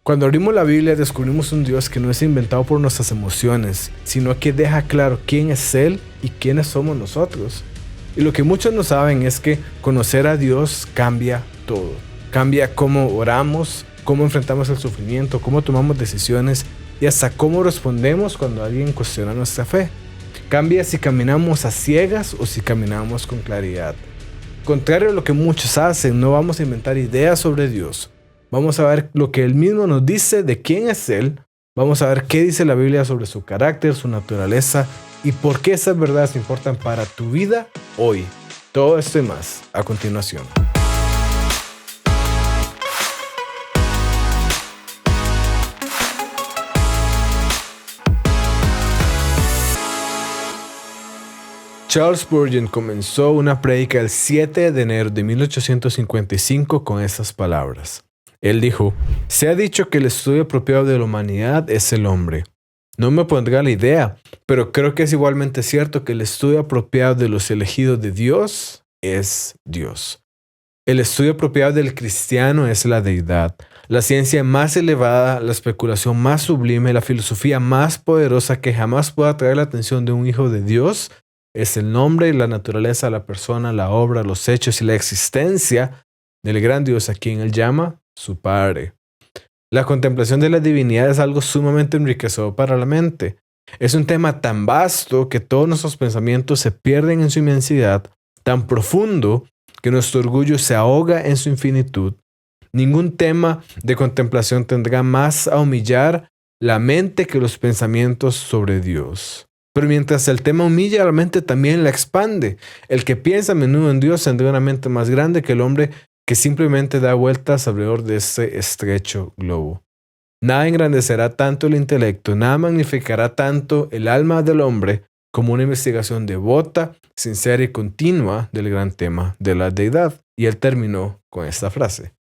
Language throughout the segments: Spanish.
Cuando abrimos la Biblia descubrimos un Dios que no es inventado por nuestras emociones, sino que deja claro quién es Él y quiénes somos nosotros. Y lo que muchos no saben es que conocer a Dios cambia todo. Cambia cómo oramos, cómo enfrentamos el sufrimiento, cómo tomamos decisiones y hasta cómo respondemos cuando alguien cuestiona nuestra fe. Cambia si caminamos a ciegas o si caminamos con claridad. Contrario a lo que muchos hacen, no vamos a inventar ideas sobre Dios. Vamos a ver lo que Él mismo nos dice de quién es Él. Vamos a ver qué dice la Biblia sobre su carácter, su naturaleza y por qué esas verdades importan para tu vida hoy. Todo esto y más a continuación. Charles Spurgeon comenzó una prédica el 7 de enero de 1855 con estas palabras. Él dijo: "Se ha dicho que el estudio apropiado de la humanidad es el hombre. No me opondré a la idea, pero creo que es igualmente cierto que el estudio apropiado de los elegidos de Dios es Dios. El estudio apropiado del cristiano es la deidad, la ciencia más elevada, la especulación más sublime, la filosofía más poderosa que jamás pueda atraer la atención de un hijo de Dios. Es el nombre y la naturaleza de la persona, la obra, los hechos y la existencia del gran Dios a quien Él llama su Padre. La contemplación de la divinidad es algo sumamente enriquecedor para la mente. Es un tema tan vasto que todos nuestros pensamientos se pierden en su inmensidad, tan profundo que nuestro orgullo se ahoga en su infinitud. Ningún tema de contemplación tendrá más a humillar la mente que los pensamientos sobre Dios. Pero mientras el tema humilla a la mente, también la expande. El que piensa a menudo en Dios tendrá una mente más grande que el hombre que simplemente da vueltas alrededor de este estrecho globo. Nada engrandecerá tanto el intelecto, nada magnificará tanto el alma del hombre como una investigación devota, sincera y continua del gran tema de la deidad. Y él terminó con esta frase.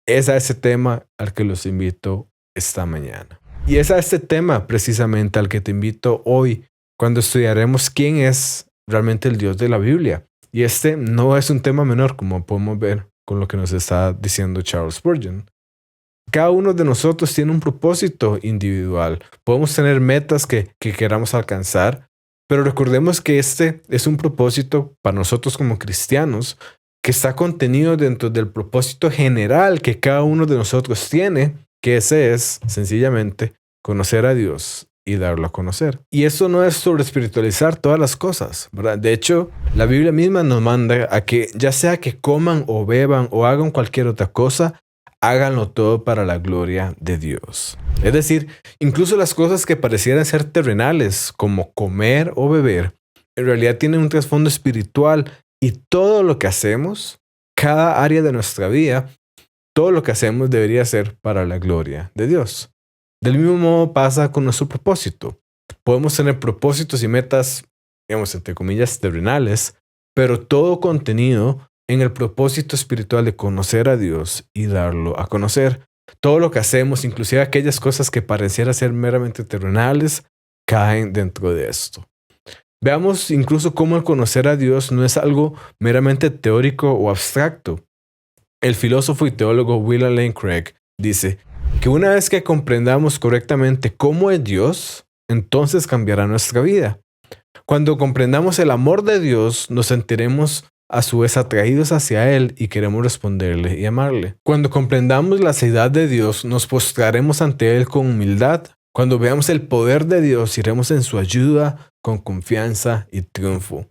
Es a ese tema al que los invito esta mañana. Y es a este tema precisamente al que te invito hoy, cuando estudiaremos quién es realmente el Dios de la Biblia. Y este no es un tema menor, como podemos ver con lo que nos está diciendo Charles Spurgeon. Cada uno de nosotros tiene un propósito individual. Podemos tener metas que queramos alcanzar, pero recordemos que este es un propósito para nosotros como cristianos que está contenido dentro del propósito general que cada uno de nosotros tiene, que ese es sencillamente conocer a Dios y darlo a conocer. Y eso no es sobre espiritualizar todas las cosas, ¿verdad? De hecho, la Biblia misma nos manda a que ya sea que coman o beban o hagan cualquier otra cosa, háganlo todo para la gloria de Dios. Es decir, incluso las cosas que parecieran ser terrenales, como comer o beber, en realidad tienen un trasfondo espiritual y todo lo que hacemos, cada área de nuestra vida, todo lo que hacemos debería ser para la gloria de Dios. Del mismo modo pasa con nuestro propósito. Podemos tener propósitos y metas, digamos, entre comillas, terrenales, pero todo contenido en el propósito espiritual de conocer a Dios y darlo a conocer. Todo lo que hacemos, inclusive aquellas cosas que parecieran ser meramente terrenales, caen dentro de esto. Veamos incluso cómo el conocer a Dios no es algo meramente teórico o abstracto. El filósofo y teólogo William Lane Craig dice que una vez que comprendamos correctamente cómo es Dios, entonces cambiará nuestra vida. Cuando comprendamos el amor de Dios, nos sentiremos a su vez atraídos hacia Él y queremos responderle y amarle. Cuando comprendamos la deidad de Dios, nos postraremos ante Él con humildad. Cuando veamos el poder de Dios, iremos en su ayuda con confianza y triunfo.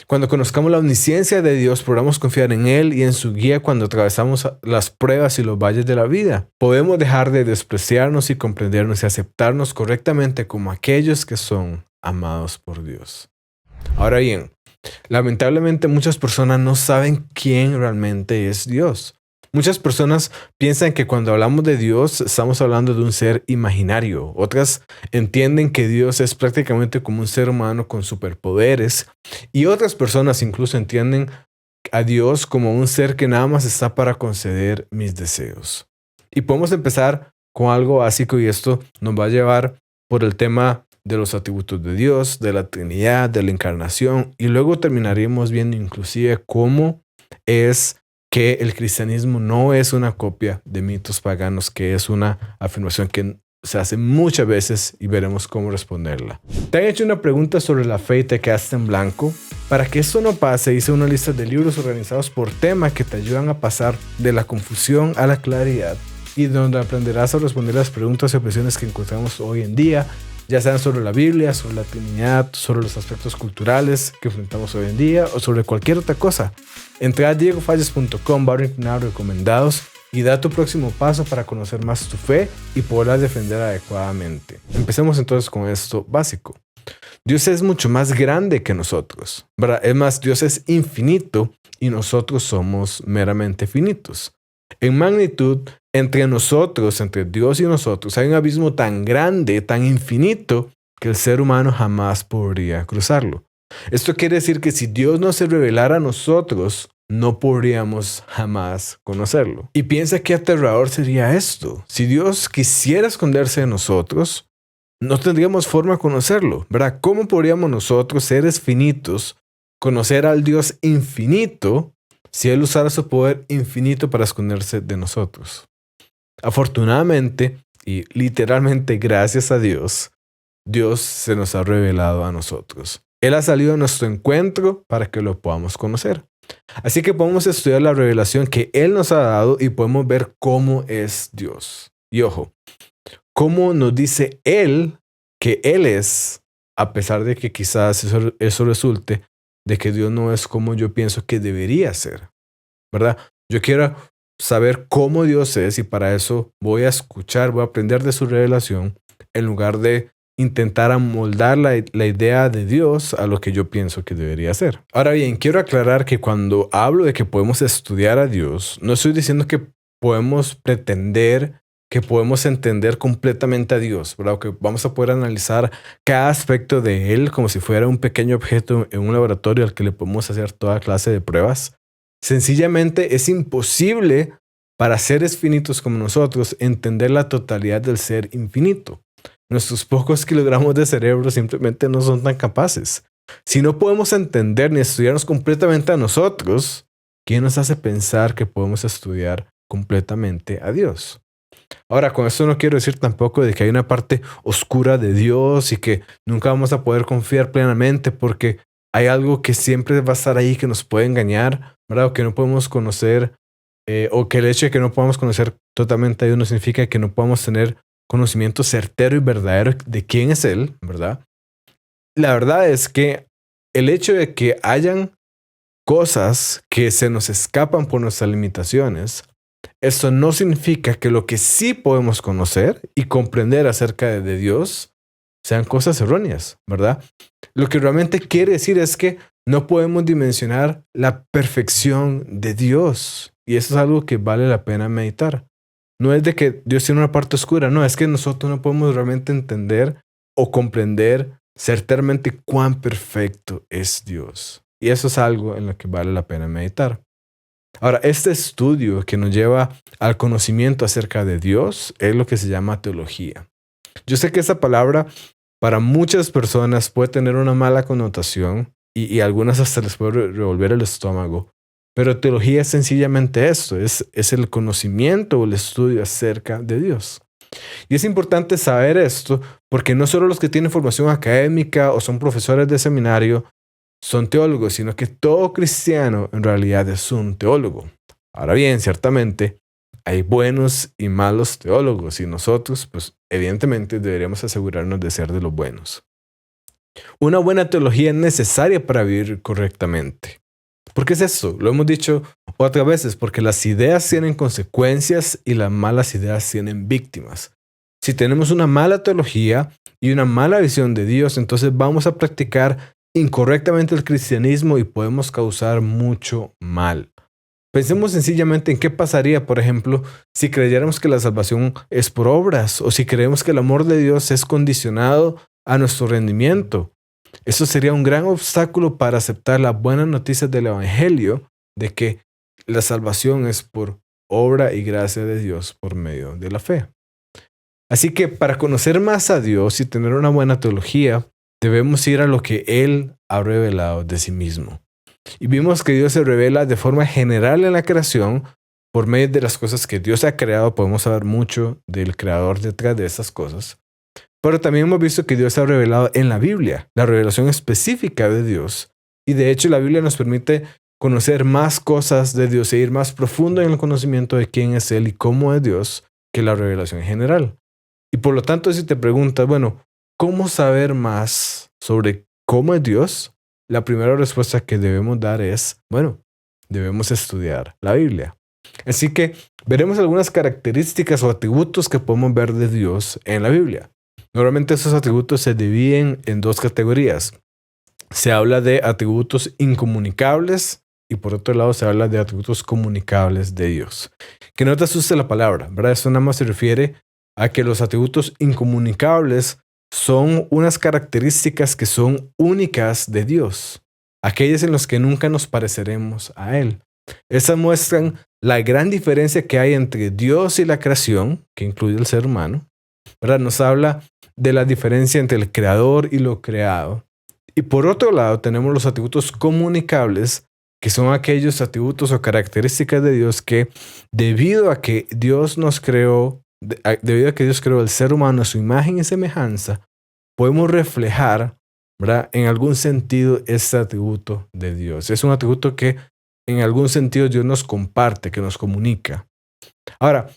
Cuando conozcamos la omnisciencia de Dios, podremos confiar en Él y en su guía cuando atravesamos las pruebas y los valles de la vida. Podemos dejar de despreciarnos y comprendernos y aceptarnos correctamente como aquellos que son amados por Dios. Ahora bien, lamentablemente muchas personas no saben quién realmente es Dios. Muchas personas piensan que cuando hablamos de Dios estamos hablando de un ser imaginario. Otras entienden que Dios es prácticamente como un ser humano con superpoderes. Y otras personas incluso entienden a Dios como un ser que nada más está para conceder mis deseos. Y podemos empezar con algo básico y esto nos va a llevar por el tema de los atributos de Dios, de la Trinidad, de la encarnación y luego terminaríamos viendo inclusive cómo es que el cristianismo no es una copia de mitos paganos, que es una afirmación que se hace muchas veces y veremos cómo responderla. Te han hecho una pregunta sobre la fe y te quedaste en blanco. Para que esto no pase, hice una lista de libros organizados por tema que te ayudan a pasar de la confusión a la claridad y donde aprenderás a responder las preguntas y objeciones que encontramos hoy en día, ya sean sobre la Biblia, sobre la Trinidad, sobre los aspectos culturales que enfrentamos hoy en día o sobre cualquier otra cosa. Entra a diegofalles.com/recomendados y da tu próximo paso para conocer más tu fe y poderla defender adecuadamente. Empecemos entonces con esto básico. Dios es mucho más grande que nosotros, ¿verdad? Es más, Dios es infinito y nosotros somos meramente finitos. En magnitud, entre nosotros, entre Dios y nosotros, hay un abismo tan grande, tan infinito, que el ser humano jamás podría cruzarlo. Esto quiere decir que si Dios no se revelara a nosotros, no podríamos jamás conocerlo. Y piensa qué aterrador sería esto. Si Dios quisiera esconderse de nosotros, no tendríamos forma de conocerlo, ¿verdad? ¿Cómo podríamos nosotros, seres finitos, conocer al Dios infinito si Él usara su poder infinito para esconderse de nosotros? Afortunadamente y literalmente gracias a Dios, Dios se nos ha revelado a nosotros. Él ha salido a nuestro encuentro para que lo podamos conocer. Así que podemos estudiar la revelación que Él nos ha dado y podemos ver cómo es Dios. Y ojo, cómo nos dice Él que Él es, a pesar de que quizás eso resulte de que Dios no es como yo pienso que debería ser, ¿verdad? Yo quiero saber cómo Dios es y para eso voy a escuchar, voy a aprender de su revelación en lugar de intentar amoldar la idea de Dios a lo que yo pienso que debería ser. Ahora bien, quiero aclarar que cuando hablo de que podemos estudiar a Dios, no estoy diciendo que podemos pretender que podemos entender completamente a Dios, ¿verdad? Que vamos a poder analizar cada aspecto de Él como si fuera un pequeño objeto en un laboratorio al que le podemos hacer toda clase de pruebas. Sencillamente es imposible para seres finitos como nosotros entender la totalidad del ser infinito. Nuestros pocos kilogramos de cerebro simplemente no son tan capaces. Si no podemos entender ni estudiarnos completamente a nosotros, ¿quién nos hace pensar que podemos estudiar completamente a Dios? Ahora, con esto no quiero decir tampoco de que hay una parte oscura de Dios y que nunca vamos a poder confiar plenamente porque hay algo que siempre va a estar ahí que nos puede engañar, ¿verdad? O que no podemos conocer, o que el hecho de que no podamos conocer totalmente a Dios no significa que no podamos tener conocimiento certero y verdadero de quién es Él, ¿verdad? La verdad es que el hecho de que hayan cosas que se nos escapan por nuestras limitaciones, esto no significa que lo que sí podemos conocer y comprender acerca de Dios sean cosas erróneas, ¿verdad? Lo que realmente quiere decir es que no podemos dimensionar la perfección de Dios. Y eso es algo que vale la pena meditar. No es de que Dios tiene una parte oscura, no, es que nosotros no podemos realmente entender o comprender certeramente cuán perfecto es Dios. Y eso es algo en lo que vale la pena meditar. Ahora, este estudio que nos lleva al conocimiento acerca de Dios es lo que se llama teología. Yo sé que esa palabra para muchas personas puede tener una mala connotación y algunas hasta les puede revolver el estómago. Pero teología es sencillamente esto, es el conocimiento o el estudio acerca de Dios. Y es importante saber esto porque no solo los que tienen formación académica o son profesores de seminario son teólogos, sino que todo cristiano en realidad es un teólogo. Ahora bien, ciertamente hay buenos y malos teólogos y nosotros, pues evidentemente deberíamos asegurarnos de ser de los buenos. Una buena teología es necesaria para vivir correctamente. ¿Por qué es eso? Lo hemos dicho otras veces, porque las ideas tienen consecuencias y las malas ideas tienen víctimas. Si tenemos una mala teología y una mala visión de Dios, entonces vamos a practicar incorrectamente el cristianismo y podemos causar mucho mal. Pensemos sencillamente en qué pasaría, por ejemplo, si creyéramos que la salvación es por obras o si creemos que el amor de Dios es condicionado a nuestro rendimiento. Eso sería un gran obstáculo para aceptar las buenas noticias del Evangelio de que la salvación es por obra y gracia de Dios por medio de la fe. Así que para conocer más a Dios y tener una buena teología, debemos ir a lo que Él ha revelado de sí mismo. Y vimos que Dios se revela de forma general en la creación. Por medio de las cosas que Dios ha creado, podemos saber mucho del creador detrás de esas cosas. Pero también hemos visto que Dios se ha revelado en la Biblia, la revelación específica de Dios. Y de hecho la Biblia nos permite conocer más cosas de Dios e ir más profundo en el conocimiento de quién es Él y cómo es Dios que la revelación general. Y por lo tanto, si te preguntas, bueno, ¿cómo saber más sobre cómo es Dios? La primera respuesta que debemos dar es, bueno, debemos estudiar la Biblia. Así que veremos algunas características o atributos que podemos ver de Dios en la Biblia. Normalmente esos atributos se dividen en dos categorías. Se habla de atributos incomunicables y por otro lado se habla de atributos comunicables de Dios. Que no te asuste la palabra, ¿verdad? Eso nada más se refiere a que los atributos incomunicables son unas características que son únicas de Dios, aquellas en las que nunca nos pareceremos a Él. Esas muestran la gran diferencia que hay entre Dios y la creación, que incluye el ser humano, ¿verdad? Nos habla de la diferencia entre el creador y lo creado. Y por otro lado tenemos los atributos comunicables, que son aquellos atributos o características de Dios que debido a que Dios nos creó, debido a que Dios creó el ser humano a su imagen y semejanza, podemos reflejar, ¿verdad?, en algún sentido este atributo de Dios. Es un atributo que en algún sentido Dios nos comparte, que nos comunica. Ahora,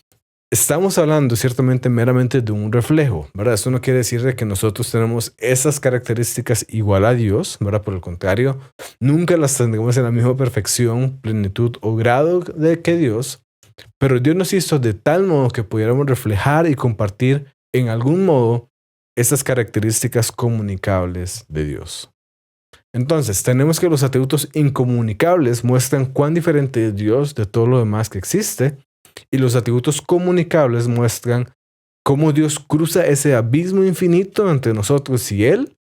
estamos hablando ciertamente meramente de un reflejo, ¿verdad? Eso no quiere decir de que nosotros tenemos esas características igual a Dios, ¿verdad? Por el contrario, nunca las tendremos en la misma perfección, plenitud o grado de que Dios, pero Dios nos hizo de tal modo que pudiéramos reflejar y compartir en algún modo esas características comunicables de Dios. Entonces, tenemos que los atributos incomunicables muestran cuán diferente es Dios de todo lo demás que existe, y los atributos comunicables muestran cómo Dios cruza ese abismo infinito entre nosotros y Él,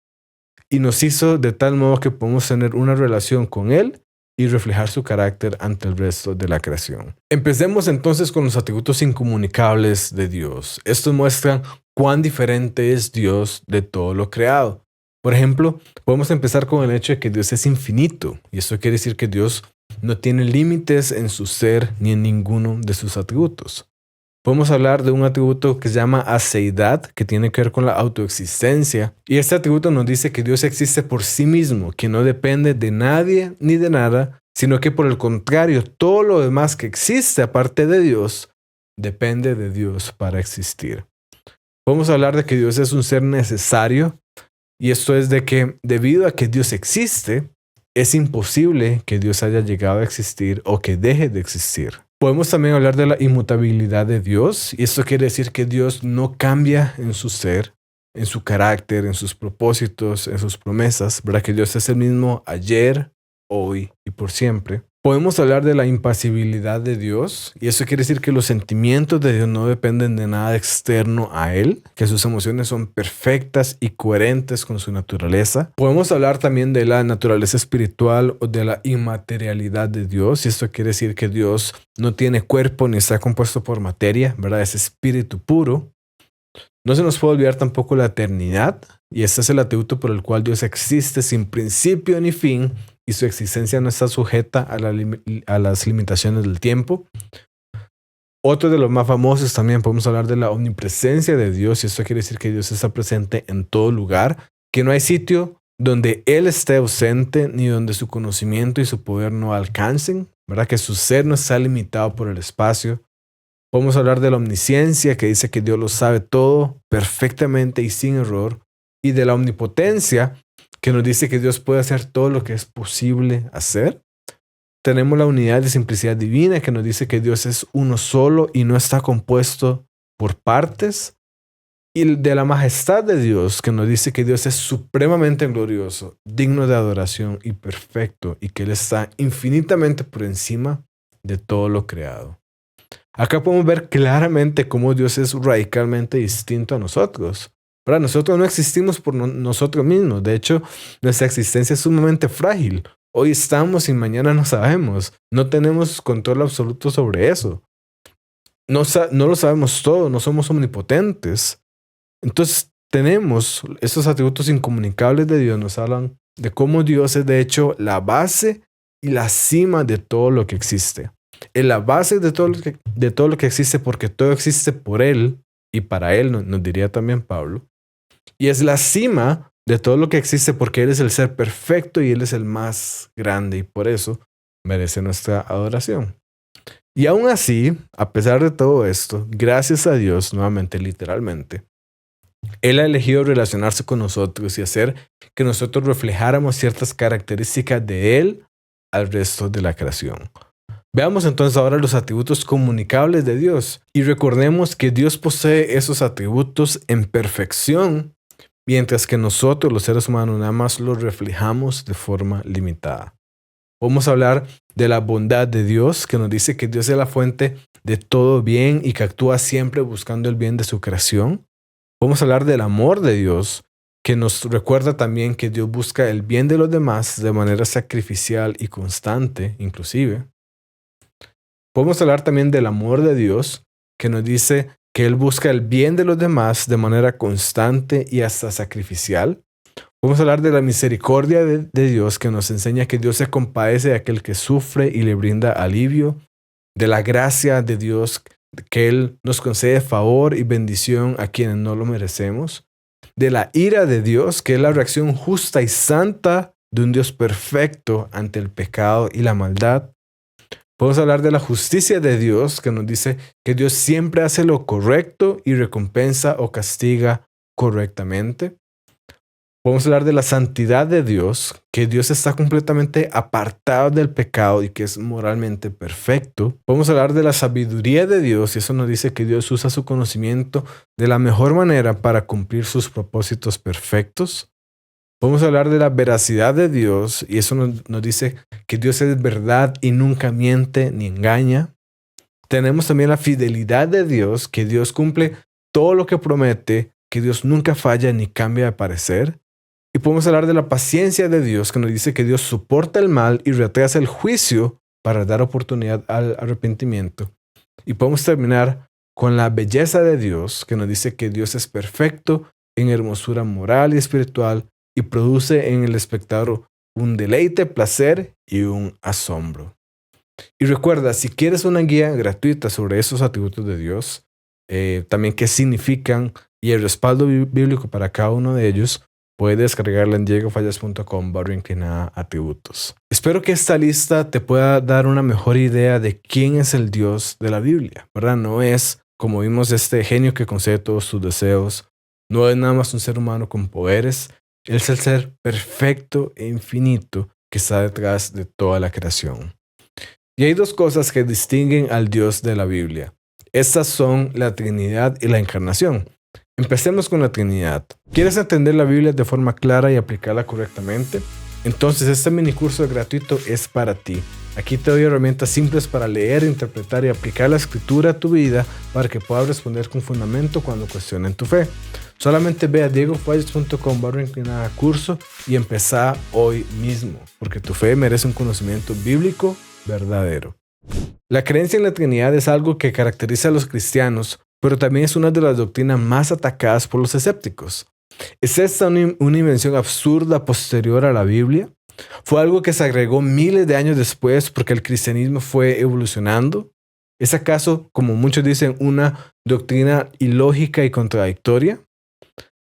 y nos hizo de tal modo que podemos tener una relación con Él y reflejar su carácter ante el resto de la creación. Empecemos entonces con los atributos incomunicables de Dios. Estos muestran cuán diferente es Dios de todo lo creado. Por ejemplo, podemos empezar con el hecho de que Dios es infinito, y esto quiere decir que Dios no tiene límites en su ser ni en ninguno de sus atributos. Podemos hablar de un atributo que se llama aceidad, que tiene que ver con la autoexistencia, y este atributo nos dice que Dios existe por sí mismo, que no depende de nadie ni de nada, sino que por el contrario, todo lo demás que existe aparte de Dios, depende de Dios para existir. Podemos hablar de que Dios es un ser necesario, y esto es de que debido a que Dios existe, es imposible que Dios haya llegado a existir o que deje de existir. Podemos también hablar de la inmutabilidad de Dios, y esto quiere decir que Dios no cambia en su ser, en su carácter, en sus propósitos, en sus promesas, ¿verdad? Que Dios es el mismo ayer, hoy y por siempre. Podemos hablar de la impasibilidad de Dios, y eso quiere decir que los sentimientos de Dios no dependen de nada externo a Él, que sus emociones son perfectas y coherentes con su naturaleza. Podemos hablar también de la naturaleza espiritual o de la inmaterialidad de Dios, y esto quiere decir que Dios no tiene cuerpo ni está compuesto por materia, ¿verdad? Es espíritu puro. No se nos puede olvidar tampoco la eternidad, y este es el atributo por el cual Dios existe sin principio ni fin, y su existencia no está sujeta a las limitaciones del tiempo. Otro de los más famosos también podemos hablar de la omnipresencia de Dios, y esto quiere decir que Dios está presente en todo lugar, que no hay sitio donde Él esté ausente, ni donde su conocimiento y su poder no alcancen, ¿verdad? Que su ser no está limitado por el espacio. Podemos hablar de la omnisciencia, que dice que Dios lo sabe todo perfectamente y sin error, y de la omnipotencia, que nos dice que Dios puede hacer todo lo que es posible hacer. Tenemos la unidad de simplicidad divina, que nos dice que Dios es uno solo y no está compuesto por partes. Y de la majestad de Dios, que nos dice que Dios es supremamente glorioso, digno de adoración y perfecto, y que Él está infinitamente por encima de todo lo creado. Acá podemos ver claramente cómo Dios es radicalmente distinto a nosotros. ¿Verdad? Nosotros no existimos por nosotros mismos. De hecho, nuestra existencia es sumamente frágil. Hoy estamos y mañana no sabemos. No tenemos control absoluto sobre eso. No lo sabemos todo, no somos omnipotentes. Entonces tenemos estos atributos incomunicables de Dios. Nos hablan de cómo Dios es de hecho la base y la cima de todo lo que existe. Es la base de todo lo que existe, porque todo existe por Él y para Él, nos diría también Pablo. Y es la cima de todo lo que existe, porque Él es el ser perfecto y Él es el más grande, y por eso merece nuestra adoración. Y aún así, a pesar de todo esto, gracias a Dios, nuevamente, literalmente, Él ha elegido relacionarse con nosotros y hacer que nosotros reflejáramos ciertas características de Él al resto de la creación. Veamos entonces ahora los atributos comunicables de Dios y recordemos que Dios posee esos atributos en perfección, mientras que nosotros, los seres humanos, nada más los reflejamos de forma limitada. Vamos a hablar de la bondad de Dios, que nos dice que Dios es la fuente de todo bien y que actúa siempre buscando el bien de su creación. Vamos a hablar del amor de Dios, que nos recuerda también que Dios busca el bien de los demás de manera sacrificial y constante, inclusive. Podemos hablar también del amor de Dios, que nos dice que Él busca el bien de los demás de manera constante y hasta sacrificial. Podemos hablar de la misericordia de Dios, que nos enseña que Dios se compadece de aquel que sufre y le brinda alivio. De la gracia de Dios, que Él nos concede favor y bendición a quienes no lo merecemos. De la ira de Dios, que es la reacción justa y santa de un Dios perfecto ante el pecado y la maldad. Podemos hablar de la justicia de Dios, que nos dice que Dios siempre hace lo correcto y recompensa o castiga correctamente. Podemos hablar de la santidad de Dios, que Dios está completamente apartado del pecado y que es moralmente perfecto. Podemos hablar de la sabiduría de Dios, y eso nos dice que Dios usa su conocimiento de la mejor manera para cumplir sus propósitos perfectos. Podemos hablar de la veracidad de Dios, y eso nos dice que Dios es verdad y nunca miente ni engaña. Tenemos también la fidelidad de Dios, que Dios cumple todo lo que promete, que Dios nunca falla ni cambia de parecer. Y podemos hablar de la paciencia de Dios, que nos dice que Dios soporta el mal y retrasa el juicio para dar oportunidad al arrepentimiento. Y podemos terminar con la belleza de Dios, que nos dice que Dios es perfecto en hermosura moral y espiritual y produce en el espectador un deleite, placer y un asombro. Y recuerda, si quieres una guía gratuita sobre esos atributos de Dios, también qué significan y el respaldo bíblico para cada uno de ellos, puedes descargarla en diegofallas.com/atributos. Espero que esta lista te pueda dar una mejor idea de quién es el Dios de la Biblia, ¿verdad? No es, como vimos, este genio que concede todos tus deseos. No es nada más un ser humano con poderes. Él es el ser perfecto e infinito que está detrás de toda la creación. Y hay dos cosas que distinguen al Dios de la Biblia. Estas son la Trinidad y la Encarnación. Empecemos con la Trinidad. ¿Quieres entender la Biblia de forma clara y aplicarla correctamente? Entonces este minicurso gratuito es para ti. Aquí te doy herramientas simples para leer, interpretar y aplicar la escritura a tu vida para que puedas responder con fundamento cuando cuestionen tu fe. Solamente ve a diegofallas.com/curso y empezá hoy mismo, porque tu fe merece un conocimiento bíblico verdadero. La creencia en la Trinidad es algo que caracteriza a los cristianos, pero también es una de las doctrinas más atacadas por los escépticos. ¿Es esta una invención absurda posterior a la Biblia? ¿Fue algo que se agregó miles de años después porque el cristianismo fue evolucionando? ¿Es acaso, como muchos dicen, una doctrina ilógica y contradictoria?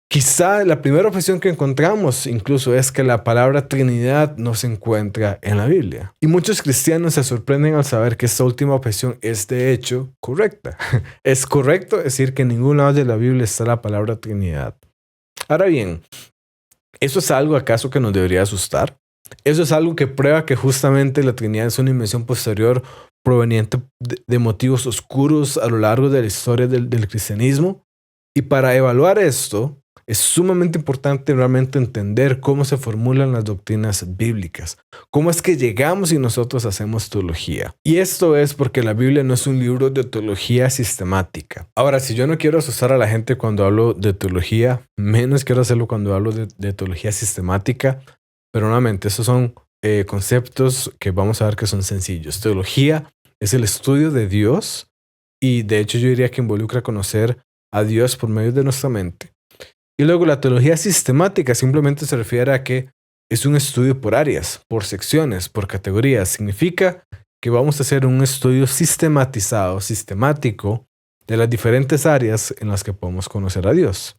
Quizá la primera objeción que encontramos incluso es que la palabra Trinidad no se encuentra en la Biblia. Y muchos cristianos se sorprenden al saber que esta última objeción es de hecho correcta. Es correcto decir que en ningún lado de la Biblia está la palabra Trinidad. Ahora bien, ¿eso es algo acaso que nos debería asustar? Eso es algo que prueba que justamente la Trinidad es una invención posterior proveniente de motivos oscuros a lo largo de la historia del cristianismo. Y para evaluar esto, es sumamente importante realmente entender cómo se formulan las doctrinas bíblicas, cómo es que llegamos y nosotros hacemos teología. Y esto es porque la Biblia no es un libro de teología sistemática. Ahora, si yo no quiero asustar a la gente cuando hablo de teología, menos quiero hacerlo cuando hablo de teología sistemática, pero nuevamente, esos son conceptos que vamos a ver que son sencillos. Teología es el estudio de Dios y de hecho yo diría que involucra conocer a Dios por medio de nuestra mente. Y luego la teología sistemática simplemente se refiere a que es un estudio por áreas, por secciones, por categorías. Significa que vamos a hacer un estudio sistemático de las diferentes áreas en las que podemos conocer a Dios.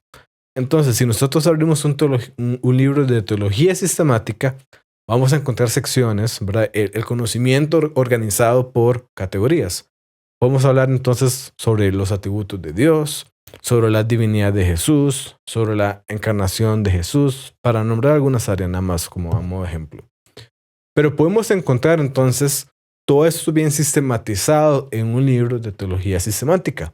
Entonces, si nosotros abrimos un libro de teología sistemática, vamos a encontrar secciones, ¿verdad? El conocimiento organizado por categorías. Podemos hablar entonces sobre los atributos de Dios, sobre la divinidad de Jesús, sobre la encarnación de Jesús, para nombrar algunas áreas nada más como a modo de ejemplo. Pero podemos encontrar entonces todo esto bien sistematizado en un libro de teología sistemática.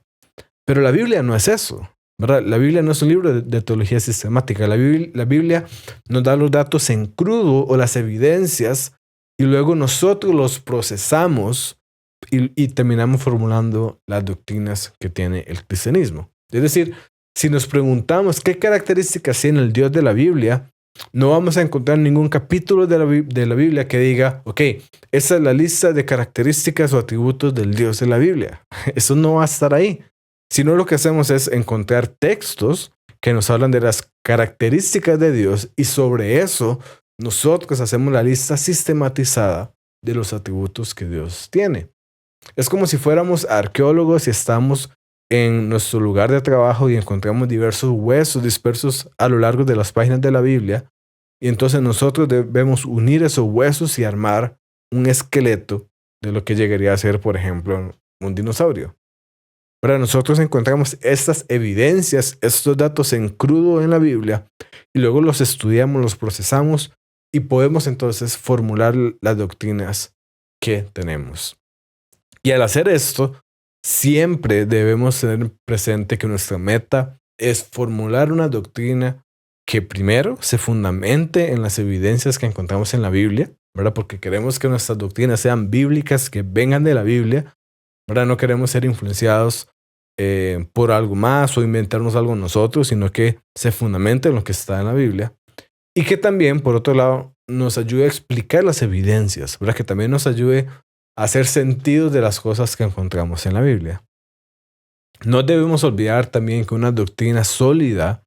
Pero la Biblia no es eso, ¿verdad? La Biblia no es un libro de teología sistemática. La Biblia nos da los datos en crudo o las evidencias y luego nosotros los procesamos y terminamos formulando las doctrinas que tiene el cristianismo. Es decir, si nos preguntamos qué características tiene el Dios de la Biblia, no vamos a encontrar ningún capítulo de la Biblia que diga, ok, esa es la lista de características o atributos del Dios de la Biblia. Eso no va a estar ahí. Sino lo que hacemos es encontrar textos que nos hablan de las características de Dios y sobre eso nosotros hacemos la lista sistematizada de los atributos que Dios tiene. Es como si fuéramos arqueólogos y estamos en nuestro lugar de trabajo y encontramos diversos huesos dispersos a lo largo de las páginas de la Biblia y entonces nosotros debemos unir esos huesos y armar un esqueleto de lo que llegaría a ser, por ejemplo, un dinosaurio. Pero nosotros encontramos estas evidencias, estos datos en crudo en la Biblia y luego los estudiamos, los procesamos y podemos entonces formular las doctrinas que tenemos. Y al hacer esto, siempre debemos tener presente que nuestra meta es formular una doctrina que primero se fundamente en las evidencias que encontramos en la Biblia, ¿verdad? Porque queremos que nuestras doctrinas sean bíblicas, que vengan de la Biblia, ¿verdad? No queremos ser influenciados por algo más o inventarnos algo nosotros, sino que se fundamente en lo que está en la Biblia. Y que también, por otro lado, nos ayude a explicar las evidencias, ¿verdad? Que también nos ayude a hacer sentido de las cosas que encontramos en la Biblia. No debemos olvidar también que una doctrina sólida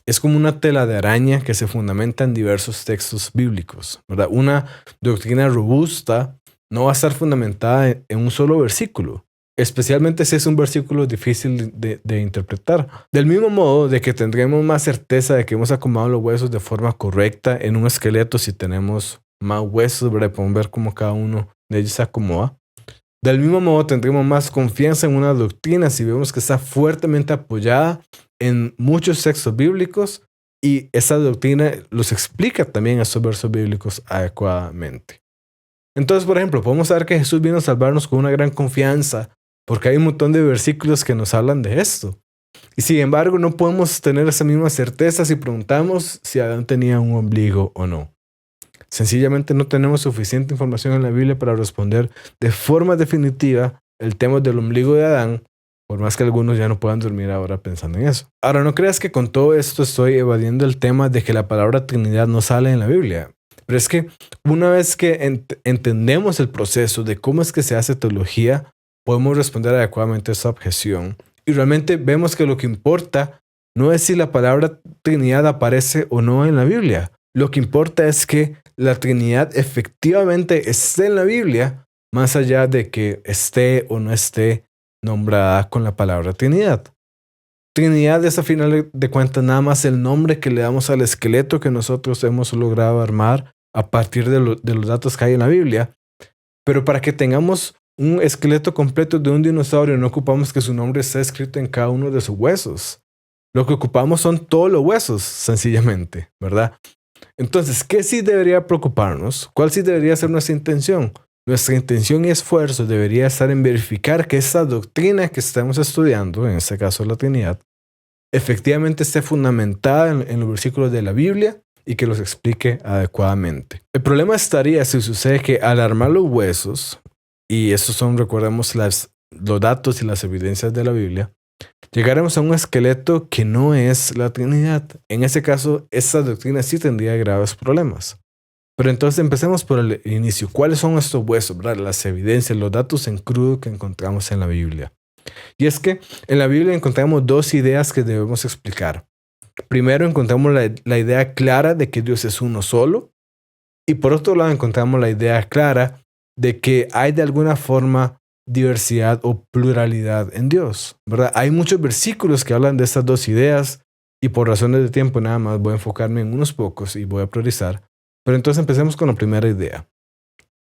es como una tela de araña que se fundamenta en diversos textos bíblicos, ¿verdad? Una doctrina robusta no va a estar fundamentada en un solo versículo, especialmente si es un versículo difícil de interpretar. Del mismo modo de que tendremos más certeza de que hemos acomodado los huesos de forma correcta en un esqueleto si tenemos más huesos, ¿verdad? Podemos ver cómo cada uno de ellos se acomoda. Del mismo modo tendremos más confianza en una doctrina si vemos que está fuertemente apoyada en muchos textos bíblicos y esa doctrina los explica también estos versos bíblicos adecuadamente. Entonces, por ejemplo, podemos saber que Jesús vino a salvarnos con una gran confianza porque hay un montón de versículos que nos hablan de esto. Y sin embargo, no podemos tener esa misma certeza si preguntamos si Adán tenía un ombligo o no. Sencillamente no tenemos suficiente información en la Biblia para responder de forma definitiva el tema del ombligo de Adán, por más que algunos ya no puedan dormir ahora pensando en eso. Ahora, no creas que con todo esto estoy evadiendo el tema de que la palabra Trinidad no sale en la Biblia. Pero es que una vez que entendemos el proceso de cómo es que se hace teología, podemos responder adecuadamente a esta objeción. Y realmente vemos que lo que importa no es si la palabra Trinidad aparece o no en la Biblia. Lo que importa es que la Trinidad efectivamente esté en la Biblia, más allá de que esté o no esté nombrada con la palabra Trinidad. Trinidad es a final de cuentas nada más el nombre que le damos al esqueleto que nosotros hemos logrado armar a partir de los datos que hay en la Biblia. Pero para que tengamos un esqueleto completo de un dinosaurio no ocupamos que su nombre esté escrito en cada uno de sus huesos. Lo que ocupamos son todos los huesos, sencillamente, ¿verdad? Entonces, ¿qué sí debería preocuparnos? ¿Cuál sí debería ser nuestra intención? Nuestra intención y esfuerzo debería estar en verificar que esta doctrina que estamos estudiando, en este caso la Trinidad, efectivamente esté fundamentada en los versículos de la Biblia y que los explique adecuadamente. El problema estaría si sucede que al armar los huesos, y estos son, recordemos, los datos y las evidencias de la Biblia, llegaremos a un esqueleto que no es la Trinidad. En ese caso, esta doctrina sí tendría graves problemas. Pero entonces empecemos por el inicio. ¿Cuáles son estos huesos, verdad? Las evidencias, los datos en crudo que encontramos en la Biblia. Y es que en la Biblia encontramos dos ideas que debemos explicar. Primero encontramos la idea clara de que Dios es uno solo, Y por otro lado encontramos la idea clara de que hay de alguna forma diversidad o pluralidad en Dios, ¿verdad? Hay muchos versículos que hablan de estas dos ideas y por razones de tiempo nada más voy a enfocarme en unos pocos y voy a priorizar. Pero entonces empecemos con la primera idea.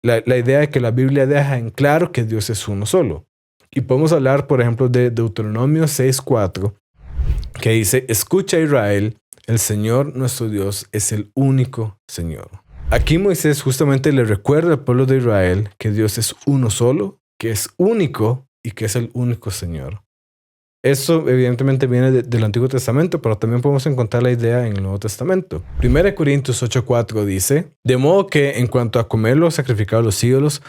La idea de que la Biblia deja en claro que Dios es uno solo. Y podemos hablar, por ejemplo, de Deuteronomio 6:4, que dice: escucha Israel, el Señor nuestro Dios es el único Señor. Aquí Moisés justamente le recuerda al pueblo de Israel que Dios es uno solo, que es único y que es el único Señor. Eso evidentemente viene del Antiguo Testamento, pero también podemos encontrar la idea en el Nuevo Testamento. 1 Corintios 8:4 dice: de modo que en cuanto a comer lo sacrificado a los ídolos,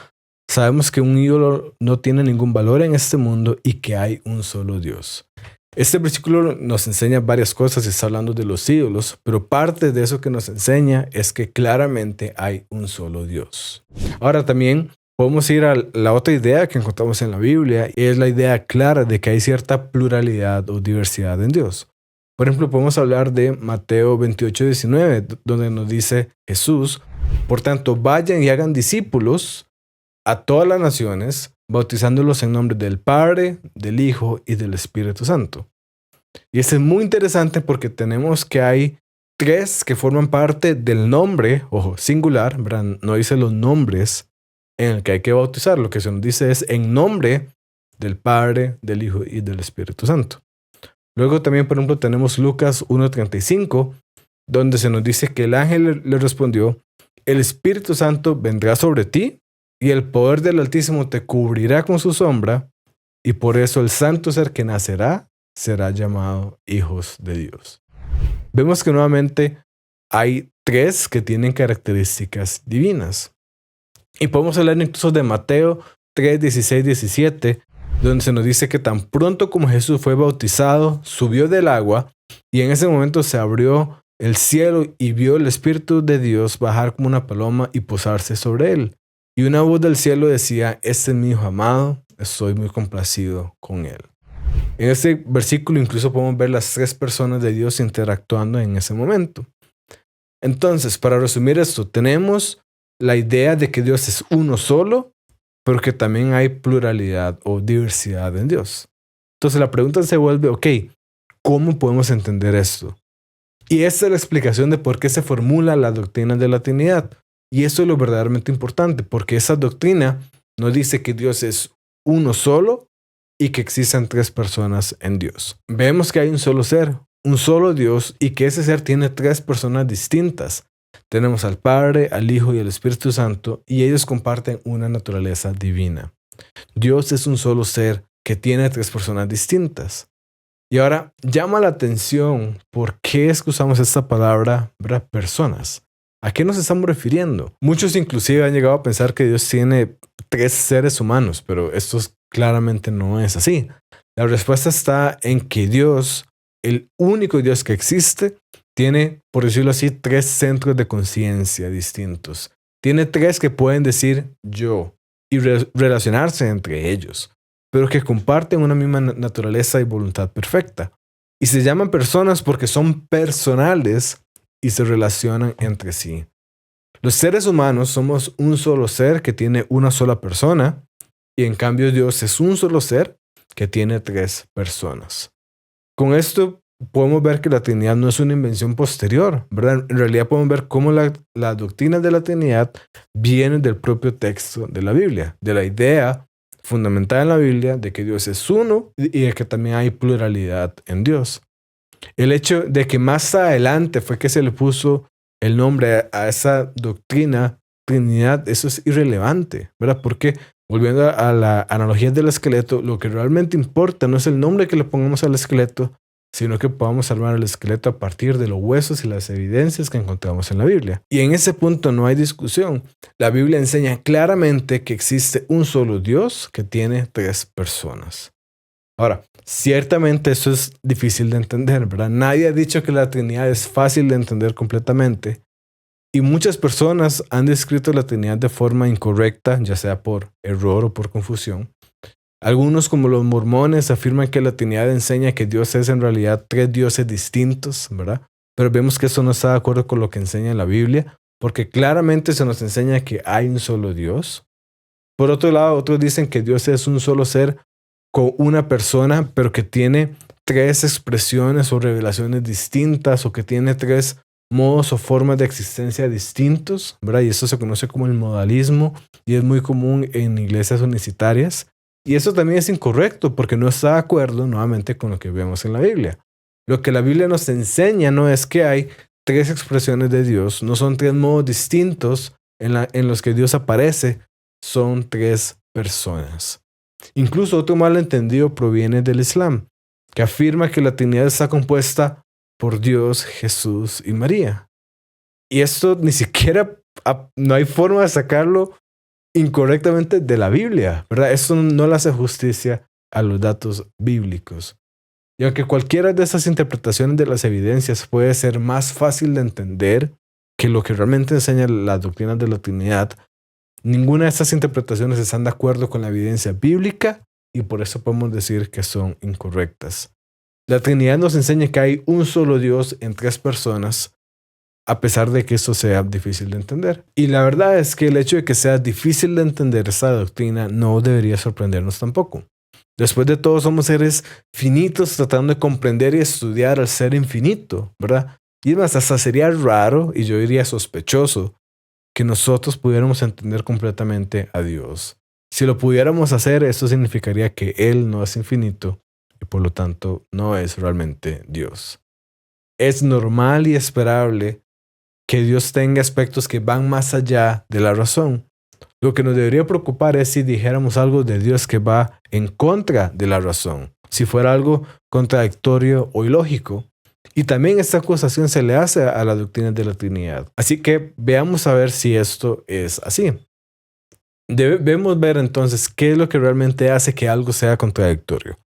sabemos que un ídolo no tiene ningún valor en este mundo y que hay un solo Dios. Este versículo nos enseña varias cosas y está hablando de los ídolos, pero parte de eso que nos enseña es que claramente hay un solo Dios. Ahora también podemos ir a la otra idea que encontramos en la Biblia y es la idea clara de que hay cierta pluralidad o diversidad en Dios. Por ejemplo, podemos hablar de Mateo 28:19, donde nos dice Jesús: por tanto, vayan y hagan discípulos a todas las naciones, bautizándolos en nombre del Padre, del Hijo y del Espíritu Santo. Y esto es muy interesante porque tenemos que hay tres que forman parte del nombre, ojo, singular, ¿verdad? No dice los nombres en el que hay que bautizar. Lo que se nos dice es en nombre del Padre, del Hijo y del Espíritu Santo. Luego también, por ejemplo, tenemos Lucas 1:35, donde se nos dice que el ángel le respondió: el Espíritu Santo vendrá sobre ti y el poder del Altísimo te cubrirá con su sombra, y por eso el santo ser que nacerá será llamado hijos de Dios. Vemos que nuevamente hay tres que tienen características divinas. Y podemos hablar incluso de Mateo 3:16-17, donde se nos dice que tan pronto como Jesús fue bautizado, subió del agua, y en ese momento se abrió el cielo y vio el Espíritu de Dios bajar como una paloma y posarse sobre él. Y una voz del cielo decía: este es mi Hijo amado, estoy muy complacido con él. En este versículo incluso podemos ver las tres personas de Dios interactuando en ese momento. Entonces, para resumir esto, tenemos la idea de que Dios es uno solo, pero que también hay pluralidad o diversidad en Dios. Entonces la pregunta se vuelve: ok, ¿cómo podemos entender esto? Y esta es la explicación de por qué se formula la doctrina de la Trinidad. Y eso es lo verdaderamente importante, porque esa doctrina nos dice que Dios es uno solo y que existen tres personas en Dios. Vemos que hay un solo ser, un solo Dios, y que ese ser tiene tres personas distintas. Tenemos al Padre, al Hijo y al Espíritu Santo, y ellos comparten una naturaleza divina. Dios es un solo ser que tiene tres personas distintas. Y ahora llama la atención por qué es que usamos esta palabra, ¿verdad? Personas. ¿A qué nos estamos refiriendo? Muchos inclusive han llegado a pensar que Dios tiene tres seres humanos, pero esto claramente no es así. La respuesta está en que Dios, el único Dios que existe, tiene, por decirlo así, tres centros de conciencia distintos. Tiene tres que pueden decir yo y relacionarse entre ellos, pero que comparten una misma naturaleza y voluntad perfecta. Y se llaman personas porque son personales y se relacionan entre sí. Los seres humanos somos un solo ser que tiene una sola persona, y en cambio Dios es un solo ser que tiene tres personas. Con esto podemos ver que la Trinidad no es una invención posterior, ¿verdad? En realidad podemos ver cómo la doctrina de la Trinidad viene del propio texto de la Biblia, de la idea fundamental en la Biblia de que Dios es uno y de que también hay pluralidad en Dios. El hecho de que más adelante fue que se le puso el nombre a esa doctrina, Trinidad, eso es irrelevante, ¿verdad? Porque, volviendo a la analogía del esqueleto, lo que realmente importa no es el nombre que le pongamos al esqueleto, sino que podamos armar el esqueleto a partir de los huesos y las evidencias que encontramos en la Biblia. Y en ese punto no hay discusión. La Biblia enseña claramente que existe un solo Dios que tiene tres personas. Ahora, ciertamente eso es difícil de entender, ¿verdad? Nadie ha dicho que la Trinidad es fácil de entender completamente. Y muchas personas han descrito la Trinidad de forma incorrecta, ya sea por error o por confusión. Algunos, como los mormones, afirman que la Trinidad enseña que Dios es en realidad tres dioses distintos, ¿verdad? Pero vemos que eso no está de acuerdo con lo que enseña la Biblia, porque claramente se nos enseña que hay un solo Dios. Por otro lado, otros dicen que Dios es un solo ser con una persona, pero que tiene tres expresiones o revelaciones distintas, o que tiene tres modos o formas de existencia distintos, ¿verdad? Y eso se conoce como el modalismo y es muy común en iglesias unicitarias. Y eso también es incorrecto porque no está de acuerdo nuevamente con lo que vemos en la Biblia. Lo que la Biblia nos enseña no es que hay tres expresiones de Dios, no son tres modos distintos en los que Dios aparece, son tres personas. Incluso otro malentendido proviene del Islam, que afirma que la Trinidad está compuesta por Dios, Jesús y María. Y esto ni siquiera, no hay forma de sacarlo incorrectamente de la Biblia, ¿verdad? Esto no le hace justicia a los datos bíblicos. Y aunque cualquiera de estas interpretaciones de las evidencias puede ser más fácil de entender que lo que realmente enseña la doctrina de la Trinidad, ninguna de estas interpretaciones están de acuerdo con la evidencia bíblica y por eso podemos decir que son incorrectas. La Trinidad nos enseña que hay un solo Dios en tres personas, a pesar de que esto sea difícil de entender. Y la verdad es que el hecho de que sea difícil de entender esta doctrina no debería sorprendernos tampoco. Después de todo, somos seres finitos tratando de comprender y estudiar al ser infinito, ¿verdad? Y es más, hasta sería raro, y yo diría sospechoso, que nosotros pudiéramos entender completamente a Dios. Si lo pudiéramos hacer, esto significaría que Él no es infinito y por lo tanto no es realmente Dios. Es normal y esperable que Dios tenga aspectos que van más allá de la razón. Lo que nos debería preocupar es si dijéramos algo de Dios que va en contra de la razón, si fuera algo contradictorio o ilógico. Y también esta acusación se le hace a la doctrina de la Trinidad. Así que veamos a ver si esto es así. Debemos ver entonces qué es lo que realmente hace que algo sea contradictorio.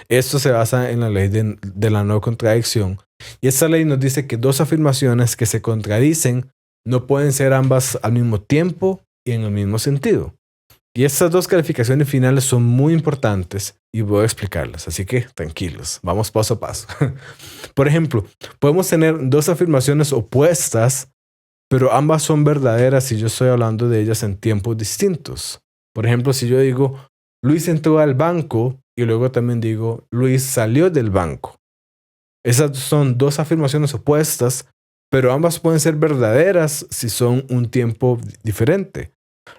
Esto se basa en la ley de la no contradicción. Y esta ley nos dice que dos afirmaciones que se contradicen no pueden ser ambas al mismo tiempo y en el mismo sentido. Y estas dos calificaciones finales son muy importantes y voy a explicarlas, así que tranquilos, vamos paso a paso. Por ejemplo, podemos tener dos afirmaciones opuestas, pero ambas son verdaderas si yo estoy hablando de ellas en tiempos distintos. Por ejemplo, si yo digo, Luis entró al banco y luego también digo, Luis salió del banco. Esas son dos afirmaciones opuestas, pero ambas pueden ser verdaderas si son un tiempo diferente.